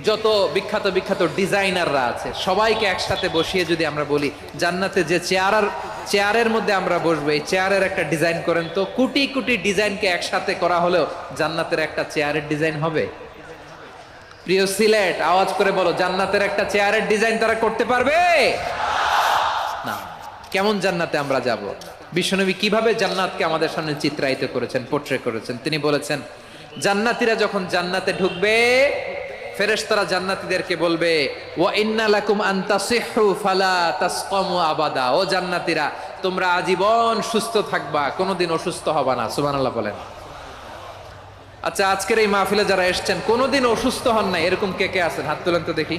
যত বিখ্যাত বিখ্যাত ডিজাইনাররা আছে সবাইকে একসাথে বসিয়ে যদি আমরা বলি জান্নাতে যে চেয়ারের মধ্যে আমরা বসবো, এই চেয়ারের একটা ডিজাইন করেন তো, কোটি কোটি ডিজাইনকে একসাথে করা হলেও জান্নাতের একটা চেয়ারের ডিজাইন হবে? প্রিয় সিলেট, আওয়াজ করে বলো, জান্নাতের একটা চেয়ারের ডিজাইন তারা করতে পারবে না। কেমন জান্নাতে আমরা যাব? বিশ্বনবী কিভাবে জান্নাতকে আমাদের সামনে চিত্রায়িত করেছেন, পোট্রে করেছেন? তিনি বলেছেন, জান্নাতীরা যখন জান্নাতে ঢুকবে, ফেরেশতারা জান্নাতীদেরকে বলবে, ওয়া ইন্না লাকুম আন তাসিহু ফালা তাসকামু আবাদা। ও জান্নাতীরা, তোমরা আজীবন সুস্থ থাকবা, কোনোদিন অসুস্থ হবা না। সুবহানাল্লাহ বলেন। আচ্ছা, আজকের এই মাহফিলে যারা এসেছেন কোনোদিন অসুস্থ হন না, এরকম কে কে আছেন? হাত তোলেন তো দেখি।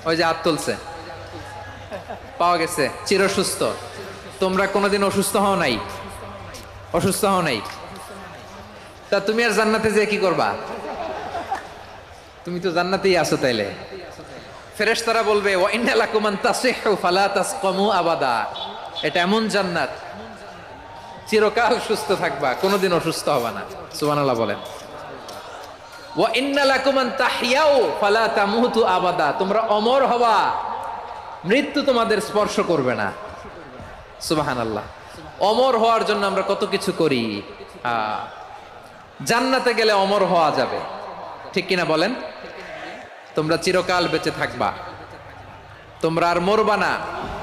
ওই যে হাত তুলছে, পাওয়া গেছে, চিরসুস্থ। তোমরা কোনোদিন অসুস্থ হও নাই? অসুস্থ হও নাই? তা তুমি আর জান্নাতে যে কি করবা? তুমি তো জান্নাতেই আছো তাইলে। ফেরেশতারা বলবে, ওয়া ইন্না লাকুম আন তাসিহু ফালা তাসকামু আবাদা। এটা এমন জান্নাত, চিরকাল সুস্থ থাকবা, কোনোদিন অসুস্থ হবা না। সুবহানাল্লাহ বলেন। ওয়া ইন্না লাকুম আন তাহইয়াউ ফালা তামুতু আবাদা। তোমরা অমর হবা, মৃত্যু তোমাদের স্পর্শ করবে না। সুবহানাল্লাহ। অমর হওয়ার জন্য আমরা কত কিছু করি। জান্নাতে গেলে অমর হওয়া যাবে, ঠিক কিনা বলেন? তোমরা চিরকাল বেঁচে থাকবা, তোমরা আর মরবা না।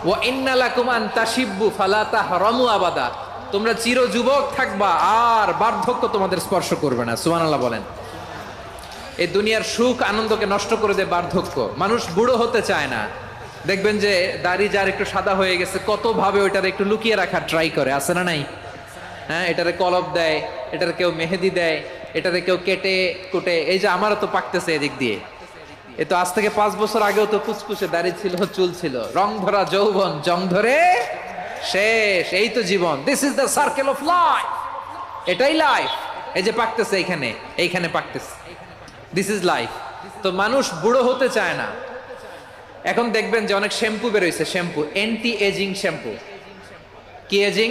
ওয়া ইন্না লাকুম আন তাশিব্বু ফালা তাহরামু আবাদা। তোমরা চির যুবক থাকবা, আর বার্ধক্য তোমাদের স্পর্শ করবে না। সুবহানাল্লাহ বলেন। এই দুনিয়ার সুখ আনন্দকে নষ্ট করে দেয় বার্ধক্য। মানুষ বুড়ো হতে চায় না। দেখবেন যে দাড়ি যার একটু সাদা হয়ে গেছে, কত ভাবে ওইটার একটু লুকিয়ে রাখার ট্রাই করে, আছে না নাই? হ্যাঁ, এটারে কলপ দেয়, এটার কেউ মেহেদি দেয়, এটারে কেউ কেটে কুটে। এই যে আমারও তো পাকতেছে এদিক দিয়ে, এ তো আজ থেকে 5 বছর আগেও তো কুচকুচে দাড়ি ছিল, চুল ছিল, রং ধরা যৌবন, জং ধরে শেষ। এই তো জীবন। This is the circle of life. এটাই লাইফ। এই যে পাকতেছে এইখানে, এইখানে পাকতেছে, দিস ইজ লাইফ। তো মানুষ বুড়ো হতে চায় না। এখন দেখবেন যে অনেক শ্যাম্পু বেরোইছে, শ্যাম্পু, অ্যান্টি এজিং শ্যাম্পু। কি এজিং?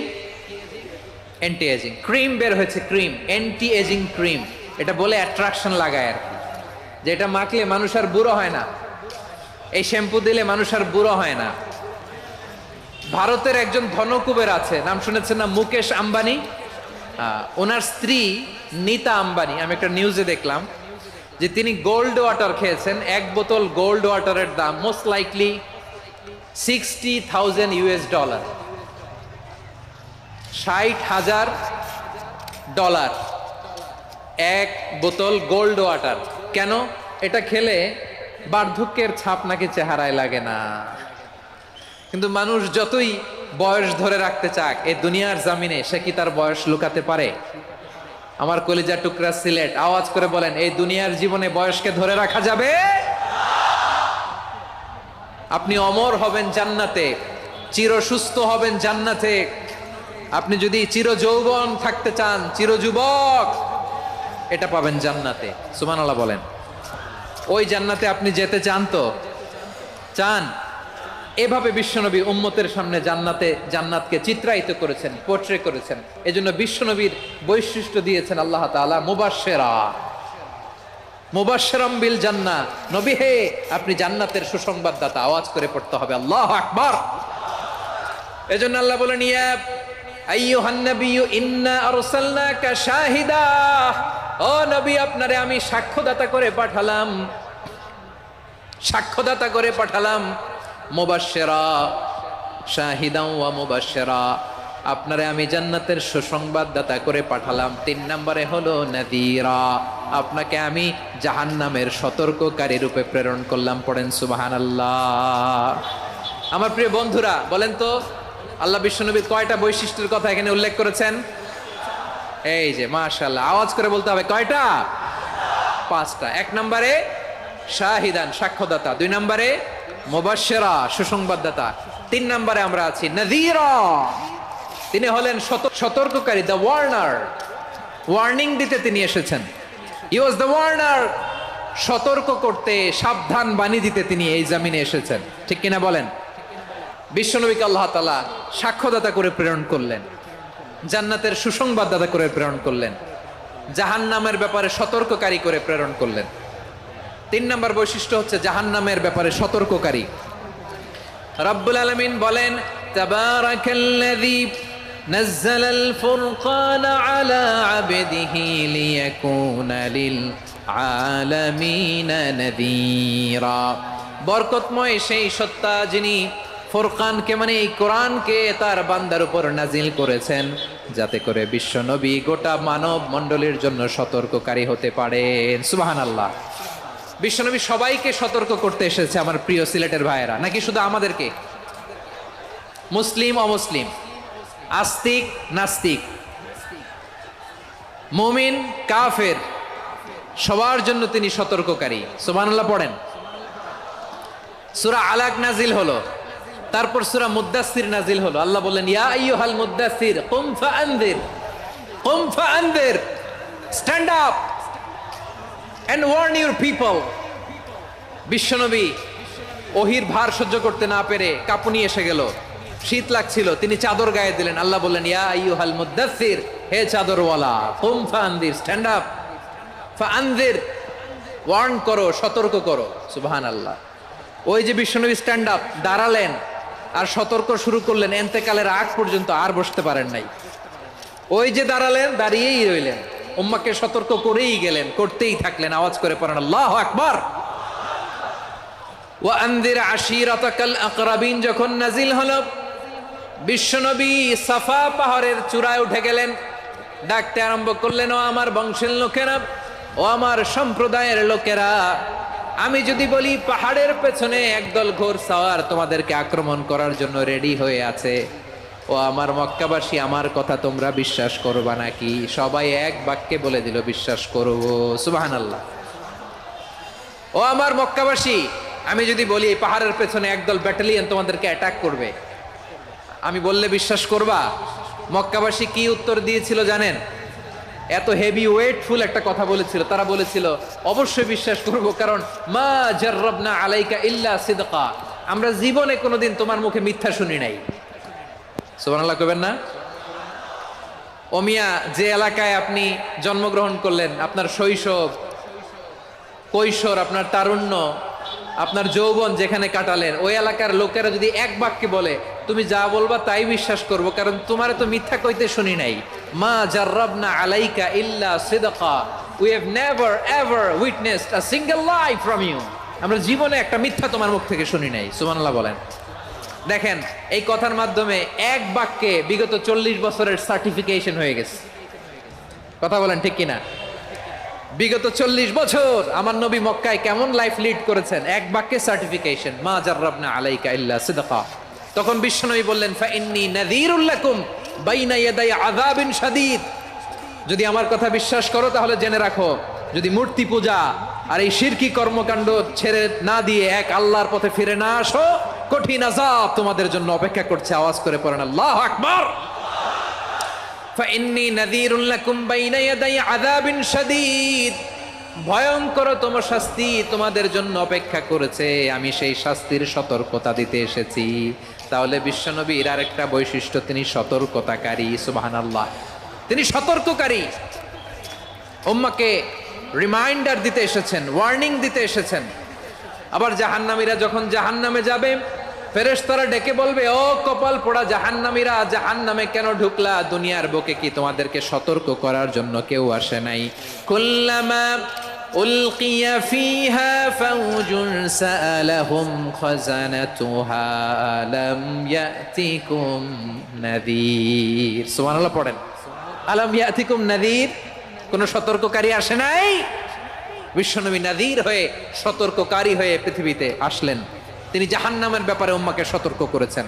Anti ageing. ক্রিম বের হয়েছে, ক্রিম, অ্যান্টি এজিং ক্রিম। এটা বলে অ্যাট্রাকশন লাগায় আর কি, যে এটা মাখলে মানুষ আর বুড়ো হয় না, এই শ্যাম্পু দিলে মানুষ আর বুড়ো হয় না। ভারতের একজন ধনকুবের আছে, নাম শুনেছেন না? মুকেশ আম্বানি। ওনার স্ত্রী নীতা আম্বানি, আমি একটা নিউজে দেখলাম যে তিনি গোল্ড ওয়াটার খেয়েছেন। এক বোতল গোল্ড ওয়াটারের দাম মোস্ট লাইকলি $60,000, $60,000 এক বোতল গোল্ড ওয়াটার। কেন? এটা খেলে বার্ধক্যের ছাপ নাকি চেহারায় লাগে না। কিন্তু মানুষ যতই বয়স ধরে রাখতে চাক এই দুনিয়ার জামিনে, সে কি তার বয়স লুকাতে পারে? আমার কলিজা টুকরা সিলেট, আওয়াজ করে বলেন, এই দুনিয়ার জীবনে বয়সকে ধরে রাখা যাবে? আপনি অমর হবেন জান্নাতে, চির সুস্থ হবেন জান্নাতে। আপনি যদি চির যৌবন থাকতে চান, চির যুবক, এটা পাবেন জান্নাতে। সুবহানাল্লাহ বলেন। ওই জান্নাতে আপনি যেতে চান তো? চান? এভাবে বিশ্বনবী উম্মতের সামনে জান্নাতকে চিত্রায়িত করেছেন, পোট্রে করেছেন। এজন্য বিশ্বনবীর বৈশিষ্ট্য দিয়েছেন আল্লাহ তাআলা মুবাশশিরাম বিল জান্নাহ। নবী হে, আপনি জান্নাতের সুসংবাদদাতা। আওয়াজ করে পড়তে হবে আল্লাহু আকবার। এজন্য আল্লাহ বলেন, ইয়া আইয়ুহান নাবিয়্যু ইন্না আরসালনাকা শাহিদা। ও নবী, আপনারে আমি সাক্ষ্যদাতা করে পাঠালাম, সাক্ষ্যদাতা করে পাঠালাম। মুবাশশিরা, শাহিদান ওয়া মুবাশশিরা, আপনারে আমি জান্নাতের সুসংবাদদাতা করে পাঠালাম। 3 নম্বরে হলো নাযীরা, আপনাকে আমি জাহান্নামের সতর্ককারী রূপে প্রেরণ করলাম। পড়েন সুবহানাল্লাহ। আমার প্রিয় বন্ধুরা, বলেন তো আল্লাহ বিশ্বনবীর কয়টা বৈশিষ্ট্যের কথা এখানে উল্লেখ করেছেন? এই যে মাশাআল্লাহ, আওয়াজ করে বলতে হবে, কয়টা? 5টা। 1 নম্বরে শাহিদান, সাক্ষ্যদাতা। 2 নম্বরে মুবাশশিরা, সুসংবাদদাতা। 3 নম্বরে আমরা আছি নাযীরা, তিনি হলেন সতর্ককারী, দ্য ওয়ার্নার। ওয়ার্নিং দিতে তিনি এসেছেন। হি ওয়াজ দ্য ওয়ার্নার, সতর্ক করতে, সাবধান বাণী দিতে তিনি এই জামিনে এসেছেন। ঠিক কিনা বলেন? বিশ্বনবীকে আল্লাহ তাআলা সাক্ষ্যদাতা করে প্রেরণ করলেন, জান্নাতের সুসংবাদদাতা করে প্রেরণ করলেন, জাহান্নামের ব্যাপারে সতর্ককারী করে প্রেরণ করলেন। 3 নম্বর বৈশিষ্ট্য হচ্ছে জাহান্নামের ব্যাপারে সতর্ককারী। রব্বুল আলামিন বলেন, তাবারাকাল্লাযী নাযালাল ফুরকানা আলা আবদিহি লিয়াকুনা লিল আলামিনা নাযীরা। বরকতময় সেই সত্তা যিনি ফুরকানকে মানে এই কোরআনকে তার বান্দার উপর নাজিল করেছেন, যাতে করে বিশ্ব নবী গোটা মানব মণ্ডলীর জন্য সতর্ককারী হতে পারেন। সুবহানাল্লাহ। বিশ্বনবী সবাইকে সতর্ক করতে এসেছে আমার প্রিয় সিলেটের ভাইয়েরা, নাকি শুধু আমাদেরকে? মুসলিম অমুসলিম, আস্তিক নাস্তিক, মুমিন কাফের, সবার জন্য তিনি সতর্ককারী। সুবহানাল্লাহ পড়েন। সূরা আলাক নাজিল হলো, তারপর সূরা মুদ্দাসসির নাজিল হলো। আল্লাহ বললেন, ইয়া আইয়ুহাল মুদ্দাসসির কুম ফাআনযির, কুম ফাআনযির, stand up and warn your people. বিশ্বনবী ওহির ভার সহ্য করতে না পেরে কাঁপুনি এসে গেল, শীত লাগছিল, তিনি চাদর গায়ে দিলেন। আল্লাহ বললেন, ইয়া আইয়ুহাল মুদ্দাসসির, হে চাদরওয়ালা, কুম ফাআনযির, স্ট্যান্ড আপ, ফাআনযির, ওয়ার্ন করো, সতর্ক করো। সুবহানাল্লাহ। ওই যে বিশ্বনবী স্ট্যান্ড আপ, দাঁড়ালেন আর সতর্ক শুরু করলেন, এন্তেকালের আগ পর্যন্ত আর বসতে পারেন নাই। ওই যে দাঁড়ালেন, দাঁড়িয়েই রইলেন, উম্মাকে সতর্ক করেই গেলেন, করতেই থাকলেন। আওয়াজ করে পড়েন আল্লাহু আকবার। ওয়া আনযির আশীরাতাকাল আকরাবিন যখন নাজিল হলো, বিশ্বনবী সাফা পাহাড়ের চূড়ায় উঠে গেলেন, ডাকতে আরম্ভ করলেন, ও আমার বংশের লোকেরা, ও আমার সম্প্রদায়ের লোকেরা, আমি যদি বলি পাহাড়ের পেছনে একদল ঘোড়সাওয়ার তোমাদেরকে আক্রমণ করার জন্য রেডি হয়ে আছে, ও আমার মক্কাবাসী, আমার কথা তোমরা বিশ্বাস করবা নাকি? সবাই এক বাক্যে বলে দিল, বিশ্বাস করব। সুবহানাল্লাহ। ও আমার মক্কাবাসী, আমি যদি বলি পাহাড়ের পেছনে একদল ব্যাটালিয়ন তোমাদেরকে অ্যাটাক করবে, আমি বললে বিশ্বাস করবা? মক্কাবাসী কি উত্তর দিয়েছিল জানেন? এত হেভি ওয়েটফুল একটা কথা বলেছিল। তারা বলেছিল, অবশ্যই বিশ্বাস করব, কারণ মা জাররাবনা আলাইকা ইল্লা সিদকা, আমরা জীবনে কোনোদিন তোমার মুখে মিথ্যা শুনি নাই। সুবহানাল্লাহ কইবেন না? ও মিয়া, যে এলাকায় আপনি জন্মগ্রহণ করলেন, আপনার শৈশব, কৈশোর, আপনার তারুণ্য, আপনার যৌবন যেখানে কাটালেন, ওই এলাকার লোকেরা যদি এক বাক্যে বলে তুমি যা বলবা তাই বিশ্বাস করব, কারণ তোমার তো মিথ্যা কইতে শুনি নাই। মা জাররাবনা আলাইকা ইল্লা সিদকা, we have never ever witnessed a single lie from you, আমরা জীবনে একটা মিথ্যা তোমার মুখ থেকে শুনি নাই। সুবহানাল্লাহ বলেন। দেখেন, এই কথার মাধ্যমে এক বাক্যে বিগত 40 বছরের সার্টিফিকেশন হয়ে গেছে। কথা বলেন ঠিক কিনা? বিগত 40 বছর আমার নবী মক্কায় কেমন লাইফ লিড করেছেন, এক বাক্যে সার্টিফিকেশন, মা জাররাবনা আলাইকা ইল্লা সিদকা। তখন বিশ্বনবী বললেন, ফাইন্নী নাযীরুল লাকুম বাইনা ইয়াদাই আযাবিন শাদীদ, যদি আমার কথা বিশ্বাস করো তাহলে জেনে রাখো, যদি মূর্তি পূজা আর এই শিরকি কর্মকাণ্ড ছেড়ে না দিয়ে এক আল্লাহর পথে ফিরে না আসো, কঠিন আযাব তোমাদের জন্য অপেক্ষা করছে। আওয়াজ করে পড়েন আল্লাহু আকবার। ফাইন্নী নাযীরুল লাকুম বাইনা ইয়াদাই আযাবিন শাদীদ, ভয়ঙ্কর তোমার শাস্তি তোমাদের জন্য অপেক্ষা করেছে, আমি সেই শাস্তির সতর্কতা দিতে এসেছি। তাহলে বিশ্বনবীর আরেকটা বৈশিষ্ট্য, তিনি সতর্কতাকারী। সুবহানাল্লাহ। তিনি সতর্ককারী, উম্মাকে রিমাইন্ডার দিতে এসেছেন, ওয়ার্নিং দিতে এসেছেন। আবার জাহান্নামীরা যখন জাহান্নামে যাবে, ফেরেশতারা ডেকে বলবে, ও কপাল পোড়া জাহান্নামীরা, জাহান্নামে কেন ঢুকলা? দুনিয়ার বুকে কি তোমাদেরকে সতর্ক করার জন্য কেউ আসে নাই? কুল্লামা উলকিয়া ফিহা ফাউজুন সাআলাহুম খাযানাতুহা আলাম ইয়াতিকুম নাযীর। সুবহানাল্লাহ পড়েন। আলাম ইয়াতিকুম নাযীর, কোন সতর্ককারী আসে নাই? বিশ্বনবী নাযীর হয়ে, সতর্ককারী হয়ে পৃথিবীতে আসলেন। তিনি জাহান্নামের ব্যাপারে উম্মাকে সতর্ক করেছেন।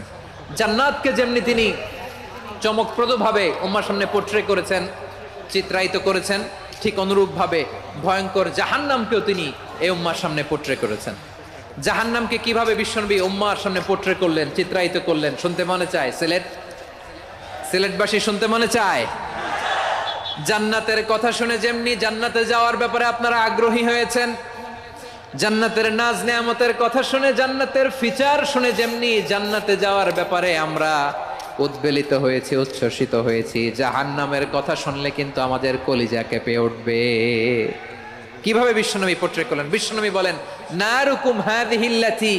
জান্নাতকে যেমনি তিনি চমকপ্রদভাবে উম্মার সামনে পোট্রে করেছেন, চিত্রায়িত করেছেন, ঠিক অনুরূপভাবে ভয়ঙ্কর জাহান্নামকেও তিনি এই উম্মার সামনে পোট্রে করেছেন। জাহান্নামকে কিভাবে বিশ্বনবী উম্মার সামনে পোট্রে করলেন, চিত্রায়িত করলেন, শুনতে মনে চায়? সিলেটবাসী শুনতে মনে চায়? জান্নাতের কথা শুনে যেমনি জান্নাতে যাওয়ার ব্যাপারে আপনারা আগ্রহী হয়েছেন, জান্নাতের নাজ নেয়ামতের কথা শুনে, জান্নাতের ফিচার শুনে যেমনি জান্নাতে যাওয়ার ব্যাপারে আমরা উদ্বেলিত হয়েছি, উচ্ছ্বসিত হয়েছি, জাহান্নামের কথা শুনলে কিন্তু আমাদের কলিজা কেঁপে উঠবে। কিভাবে বিশ্বনবী পোট্রে করলেন? বিশ্বনবী বলেন, নারুকুম হাযিহিল্লাতী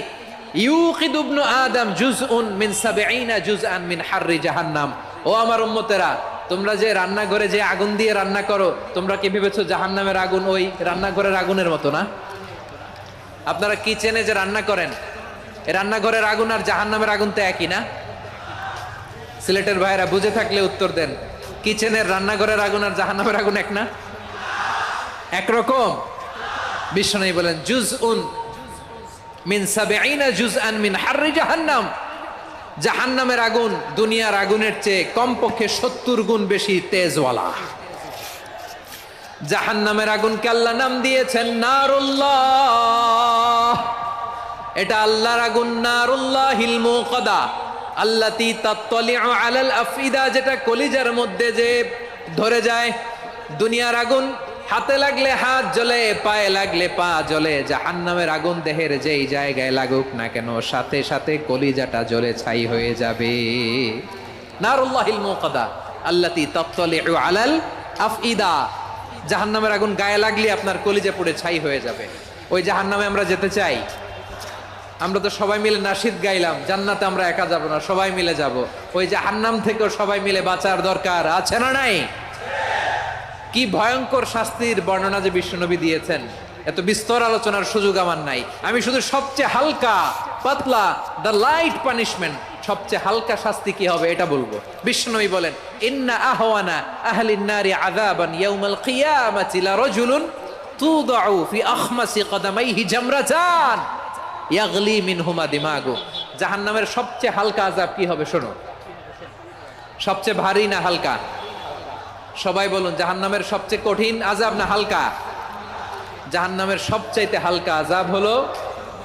ইউকিদু ইবনু আদম জুজউন মিন ৭০ জুজআন মিন হাররি জাহান্নাম। ও আমার উম্মতেরা, তোমরা যে রান্নাঘরে যে আগুন দিয়ে রান্না করো, তোমরা কি ভেবেছো জাহান্নামের আগুন ওই রান্নাঘরের আগুনের মতো না? আপনারা কিচেনে যে রান্না করেন, এই রান্নাঘরের আগুন আর জাহান্নামের আগুন তো একই না? সিলেটের ভাইরা বুঝে থাকলে উত্তর দেন, কিচেনের রান্নাঘরের আগুন আর জাহান্নামের আগুন এক না? একরকম? বিশ্বনবী বলেন, জুজউন মিন ৭০ জুজআন মিন হাররি জাহান্নাম। জাহান্নামের আগুন দুনিয়ার আগুনের চেয়ে কমপক্ষে ৭০ গুণ বেশি তেজওয়ালা। জাহান্নামের আগুনকে আল্লাহ নাম দিয়েছেন নারুল্লাহ। এটা আল্লাহর আগুন, নারুল্লাহিল মুকাদা আল্লাতী তাত্তালিউ আলাল আফইদা, যেটা কলিজার মধ্যে যে ধরে যায়। দুনিয়ার আগুন হাতে লাগলে হাত জ্বলে, পায়ে লাগলে পা জ্বলে। জাহান্নামের আগুন দেহের যেই জায়গায় লাগুক না কেন, সাথে সাথে কলিজাটা জ্বলে ছাই হয়ে যাবে। নারুল্লাহিল মুকাদা আল্লাতী তাত্তালিউ আলাল আফইদা। জাহান্নামের আগুন গায়ে লাগলে আপনার কলিজা পুড়ে ছাই হয়ে যাবে। ওই জাহান্নামে আমরা যেতে চাই? আমরা তো সবাই মিলে নাশিদ গাইলাম, জান্নাতে আমরা একা যাব না, সবাই মিলে যাব। ওই জাহান্নাম থেকেও সবাই মিলে বাঁচার দরকার আছে না নাই? কি ভয়ঙ্কর শাস্তির বর্ণনা যে বিশ্বনবী দিয়েছেন, এত বিস্তর আলোচনার সুযোগ আমার নাই। আমি শুধু সবচেয়ে হালকা পাতলা, দ্য লাইট পানিশমেন্ট, সবচেয়ে হালকা শাস্তি কি হবে এটা বলবো। বিশ্বনবী বলেন, ইন্না আহওয়ানা আহলিন নারি আযাবান ইয়াউমাল কিয়ামাতি লারাজুলুন তুদাউ ফি আখমাসি কদামাইহি জামরাতান ইয়াগলি মিনহুমা দিমাগু। জাহান্নামের সবচেয়ে হালকা আযাব কি হবে শোনো। সবচেয়ে ভারী না হালকা? সবাই বলুন, জাহান্নামের সবচেয়ে কঠিন আযাব না হালকা? জাহান্নামের সবচাইতে হালকা আযাব হলো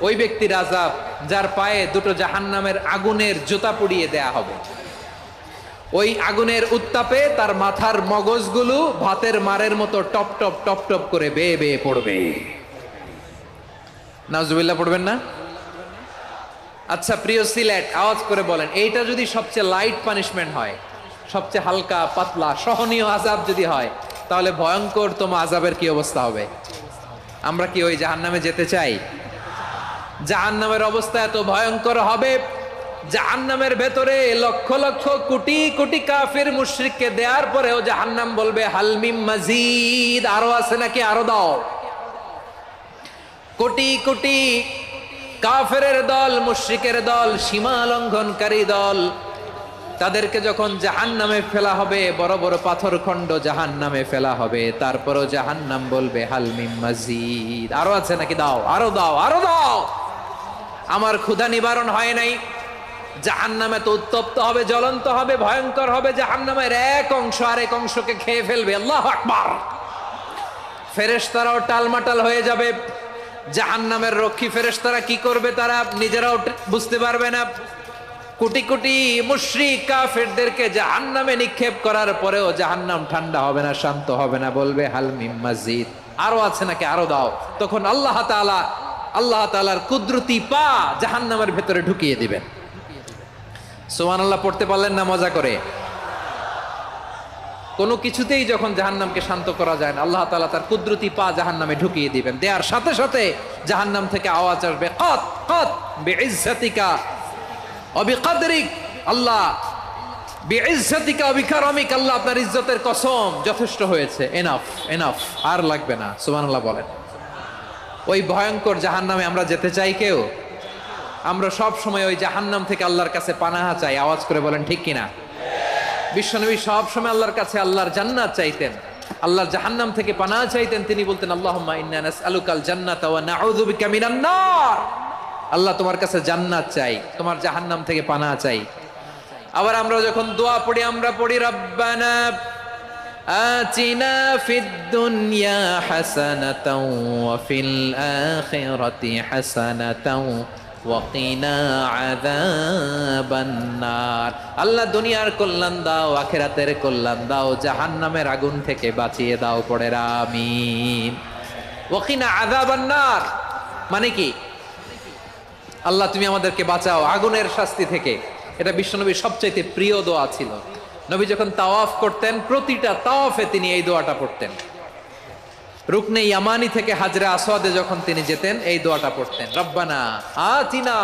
ওই ব্যক্তির আযাব যার পায়ে দুটো জাহান্নামের আগুনের জুতা পুড়িয়ে দেয়া হবে। ওই আগুনের উত্তাপে তার মাথার মগজগুলো ভাতের মারের মতো টপ টপ টপ টপ করে বেয়ে বেয়ে পড়বে। নাউজুবিল্লাহ পড়বেন না? আচ্ছা প্রিয় সিলেট, আওয়াজ করে বলেন, এইটা যদি সবচেয়ে লাইট পানিশমেন্ট হয়, সবচেয়ে হালকা পাতলা সহনীয় আযাব যদি হয়, তাহলে ভয়ঙ্করতম আযাবের কি অবস্থা হবে? আমরা কি ওই জাহান্নামে যেতে চাই? জাহান্নামের অবস্থা এত ভয়ঙ্কর হবে, জাহান্নামের ভেতরে লক্ষ লক্ষ কোটি কোটি কাফির মুশরিককে দেওয়ার পরেও জাহান্নাম বলবে হাল মিন মাজিদ, আরো আছে নাকি, আরো দাও। কোটি কোটি কাফেরের দল, মুশরিকের দল, সীমা লঙ্ঘনকারী দল, তাদেরকে যখন জাহান্নামে ফেলা হবে, বড় বড় পাথর খণ্ড জাহান্নামে ফেলা হবে, তারপরও জাহান্নাম বলবে হাল মিন মাজিদ, আরো আছে নাকি, দাও, আরো দাও, আরো দাও। আমার ক্ষুধা নিবারণ হয় নাই। জাহান্নামে তো উত্তপ্ত হবে, জ্বলন্ত হবে, ভয়ঙ্কর হবে। জাহান্নামের এক অংশ আরেক অংশকে খেয়ে ফেলবে। আল্লাহু আকবার। ফেরেশতারাও টালমাটাল হয়ে যাবে। জাহান্নামের রক্ষী ফেরেশতারা কি করবে তারা নিজেরাও বুঝতে পারবে না। কোটি কোটি মুশরিক কাফেরদেরকে জাহান্নামে নিক্ষেপ করার পরেও জাহান্নাম ঠান্ডা হবে না, শান্ত হবে না, বলবে হাল মিন মাজিদ, আরো আছে নাকি, আরো দাও। তখন আল্লাহ তাআলার কুদরতি পা জাহান্নামের ভেতরে ঢুকিয়ে দিবেন। সুবহানাল্লাহ পড়তে পারলেন না মজা করে? কোনো কিছুতেই যখন জাহান্নামকে শান্ত করা যায় না, আল্লাহ তাআলা তার কুদরতি পা জাহান্নামে ঢুকিয়ে দিবেন। দেওয়ার সাথে সাথে জাহান্নাম থেকে আওয়াজ আসবে, কত কত বিইজ্জাতিকা ওয়া বিকদরিক, আল্লাহ বিইজ্জাতিকা ওয়া বিকারামিক, আল্লাহ আপনার ইজ্জতের কসম, যথেষ্ট হয়েছে, এনাফ এনাফ, আর লাগবে না। সুবহানাল্লাহ বলেন। ওই ভয়ঙ্কর জাহান্নামে আমরা যেতে চাই কেউ? আমরা সব সময় ওই জাহান্নাম থেকে আল্লাহর কাছে পানাহা চাই। আওয়াজ করে বলেন ঠিক কিনা? বিশ্বনবী সব সময় আল্লাহর কাছে আল্লাহর জান্নাত চাইতেন, আল্লাহর জাহান্নাম থেকে পানাহা চাইতেন। তিনি বলতেন, আল্লাহুম্মা ইন্না নাসআলুকাল জান্নাতা ওয়া নাউযু বিকা মিনান নার। আল্লাহ তোমার কাছে জান্নাত চাই, তোমার জাহান্নাম থেকে পানাহা চাই। আবার আমরা যখন দোয়া পড়ি, আমরা পড়ি রব্বানা আতিনা ফিদ দুনিয়া হাসানাতাও ওয়া ফিল আখিরাতি হাসানাতাও ওয়াকিনা আযাবান নার। আল্লাহ দুনিয়ার কল্যাণ দাও, আখিরাতের কল্যাণ দাও, জাহান্নামের আগুন থেকে বাঁচিয়ে দাও। পড়ে আমিন। ওয়াকিনা আযাবান নার মানে কি? আল্লাহ তুমি আমাদেরকে বাঁচাও আগুনের শাস্তি থেকে। এটা বিশ্বনবীর সবচাইতে প্রিয় দোয়া ছিল। নবী যখন তাওয়াফ করতেন, প্রতিটা তাওয়াফে তিনি এই দোয়াটা পড়তেন। রুকনে ইয়ামানি থেকে হাজরে আসওয়াদে যখন তিনি যেতেন, এই দোয়াটা পড়তেন, রব্বানা আতিনা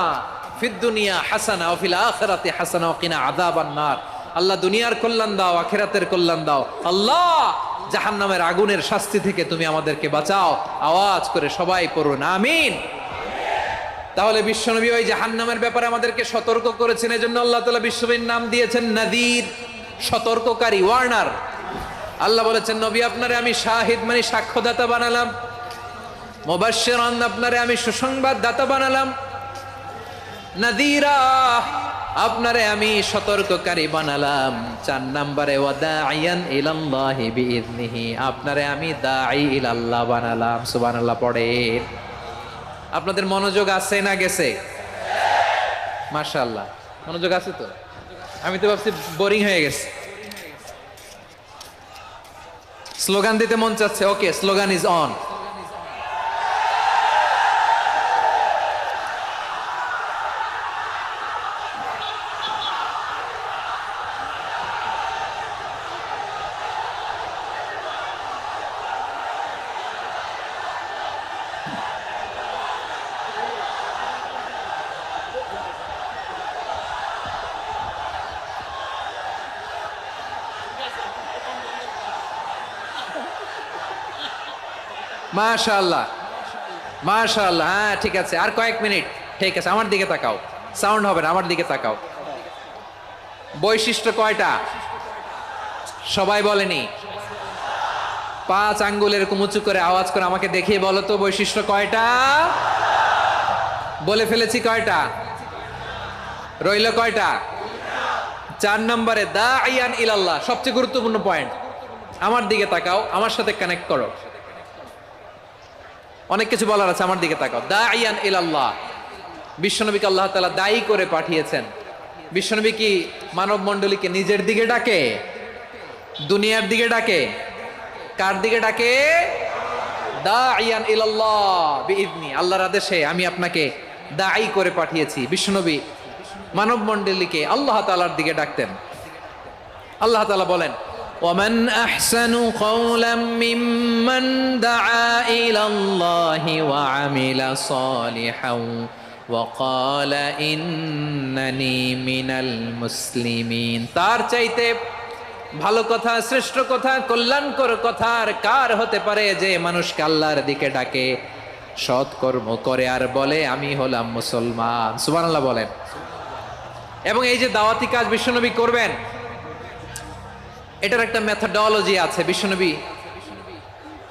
ফিদ দুনিয়া হাসানা ওয়া ফিল আখিরাতি হাসানা ওয়া কিনা আযাবান নার। আল্লাহ দুনিয়ার কল্যাণ দাও, আখিরাতের কল্যাণ দাও। আল্লাহ জাহান্নামের আগুনের শাস্তি থেকে তুমি আমাদেরকে বাঁচাও। আওয়াজ করে সবাই পড়ুন আমিন। তাহলে বিশ্বনবী ওই জাহান্নামের ব্যাপারে আমাদেরকে সতর্ক করেছেন। এজন্য আল্লাহ তাআলা বিশ্বনবীর নাম দিয়েছেন নাযীর, সতর্ককারী, ওয়ার্নার। আল্লাহ বলেছেন, নবী আপনারে আমি শাহিদ মানে সাক্ষ্যদাতা বানালাম, মুবাশশিরান আপনারে আমি সুসংবাদ দাতা বানালাম, নাযীরা আপনারে আমি সতর্ককারী বানালাম। 4 নম্বরে ওয়াদাইয়ান ইলাল্লাহি বিইذনিহি আপনারে আমি দাঈ ইলাল্লাহ বানালাম। সুবহানাল্লাহ পড়েন। আপনাদের মনোযোগ আছে না গেছে? মাশাআল্লাহ মনোযোগ আছে তো। আমি তো ভাবছি বোরিং হয়ে গেছে। স্লোগান দিতে মন চাচ্ছে। ওকে, স্লোগান ইজ অন। মাশাআল্লাহ মাশাআল্লাহ। হ্যাঁ ঠিক আছে, আর কয়েক মিনিট। ঠিক আছে, আমার দিকে তাকাও, সাউন্ড হবে না, আমার দিকে তাকাও। বৈশিষ্ট্য কয়টা সবাই বলেনি? 5 আঙ্গুল এরকম উঁচু করে আওয়াজ করে আমাকে দেখিয়ে বলো তো বৈশিষ্ট্য কয়টা? বলে ফেলেছি কয়টা? রইল কয়টা? 4 নম্বরে দাঈয়ান ইলাল্লাহ, সবচেয়ে গুরুত্বপূর্ণ পয়েন্ট। আমার দিকে তাকাও, আমার সাথে কানেক্ট করো। অনেক কিছু বলার আছে, আমার দিকে তাকাও। দাঈয়ান ইলাল্লাহ, বিশ্বনবীকে আল্লাহ তাআলা দায়ী করে পাঠিয়েছেন। বিশ্বনবী কি মানব মণ্ডলীকে নিজের দিকে ডাকে? দুনিয়ার দিকে ডাকে? কার দিকে ডাকে? দাঈয়ান ইলাল্লাহ বিইذনি, আল্লাহর আদেশে আমি আপনাকে দায়ী করে পাঠিয়েছি। বিশ্বনবী মানব মণ্ডলীকে আল্লাহ তাআলার দিকে ডাকতেন। আল্লাহ তাআলা বলেন, ومن أحسن قولا ممن دعا إلى الله وعمل صالحا وقال إنني من المسلمين। তার চাইতে ভালো কথা, শ্রেষ্ঠ কথা, কল্যাণকর কথা আর কার হতে পারে যে মানুষকে আল্লাহর দিকে ডাকে, সৎ কর্ম করে আর বলে আমি হলাম মুসলমান। সুবহানাল্লাহ বলেন। এবং এই যে দাওয়াতি কাজ বিশ্বনবী করবেন, এটার একটা মেথডোলজি আছে। বিশ্বনবী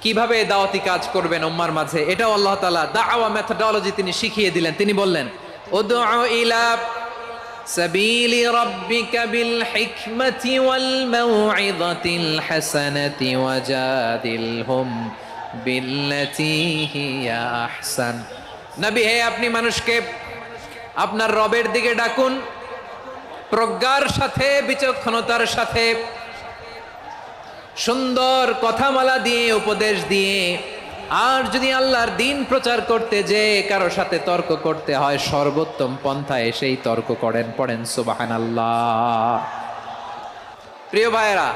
কিভাবে দাওয়াতি কাজ করবেন উম্মার মাঝে, এটাও আল্লাহ তাআলা দাওয়া মেথডোলজি তিনি শিখিয়ে দিলেন। তিনি বললেন, উদউ ইলা সাবিলি রাব্বিকা বিল হিকমাতি ওয়াল মাউইযাতিল হাসানাতি ওয়াজাদিলহুম বিল্লাতী হিয়া আহসান। নবী হে, আপনি মানুষকে আপনার রবের দিকে ডাকুন, প্রজ্ঞার সাথে, বিচক্ষণতার সাথে, সুন্দর কথামালা দিয়ে, উপদেশ দিয়ে। আর যদি আল্লাহর দ্বীন প্রচার করতে যে কারো সাথে তর্ক করতে হয়, সর্বোত্তম পন্থায় সেই তর্ক করেন। পড়েন সুবহানাল্লাহ। প্রিয় ভাইয়েরা,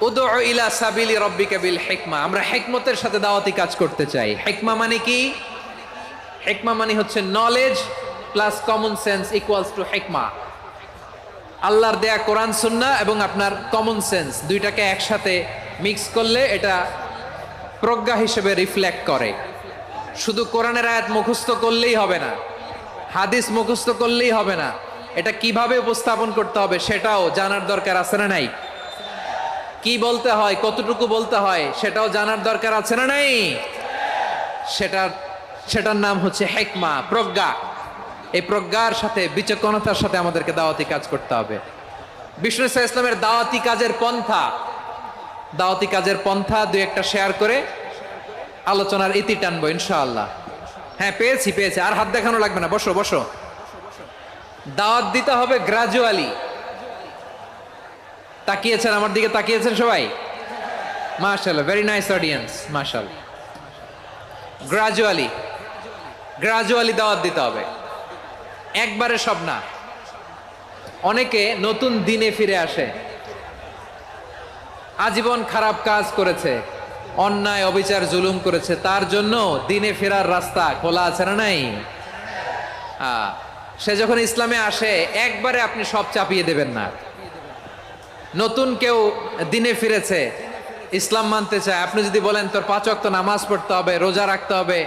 উদউ ইলা সাবিলি রাব্বিকা বিল হিকমা, আমরা হিকমতের সাথে দাওয়াতি কাজ করতে চাই। হিকমা মানে কি? হিকমা মানে হচ্ছে knowledge plus common sense equals to হিকমা। আল্লাহর দেয়া কোরআন সুন্নাহ এবং আপনার কমন সেন্স দুইটাকে একসাথে মিক্স করলে এটা প্রজ্ঞা হিসেবে রিফ্লেক্ট করে। শুধু কোরআনের আয়াত মুখস্থ করলেই হবে না, হাদিস মুখস্থ করলেই হবে না, এটা কিভাবে উপস্থাপন করতে হবে সেটাও জানার দরকার আছে না নাই? কি বলতে হয়, কতটুকু বলতে হয় সেটাও জানার দরকার আছে না নাই? সেটার নাম হচ্ছে হিকমা, প্রজ্ঞা। এই প্রজ্ঞার সাথে, বিচক্ষণতার সাথে আমাদেরকে দাওয়াতি কাজ করতে হবে। বিষ্ণু ইসলামের দাওয়াতি কাজের পন্থা দুই একটা শেয়ার করে আলোচনার ইতি টানবো ইনশাআল্লাহ। হ্যাঁ পেয়েছি পেয়েছি, আর হাত দেখানো লাগবে না, বসো বসো। দাওয়াত দিতে হবে গ্রাজুয়ালি। তাকিয়েছেন আমার দিকে, তাকিয়েছেন সবাই? মাশাআল্লাহ, ভেরি নাইস অডিয়েন্স, মাশাআল্লাহ। গ্রাজুয়ালি, গ্রাজুয়ালি দাওয়াত দিতে হবে, একবারে সব না। অনেকে নতুন দিনে ফিরে আসে, আজীবন খারাপ কাজ করেছে, অন্যায় অবিচার জুলুম করেছে, তার জন্য দিনে ফেরার রাস্তা খোলা আছে না নাই? সে যখন ইসলামে আসে একবারে আপনি সব চাপিয়ে দেবেন না। নতুন কেউ দিনে ফিরেছে, ইসলাম মানতে চায়, আপনি যদি বলেন তোর 5 ওয়াক্ত নামাজ পড়তে হবে, রোজা রাখতে হবে,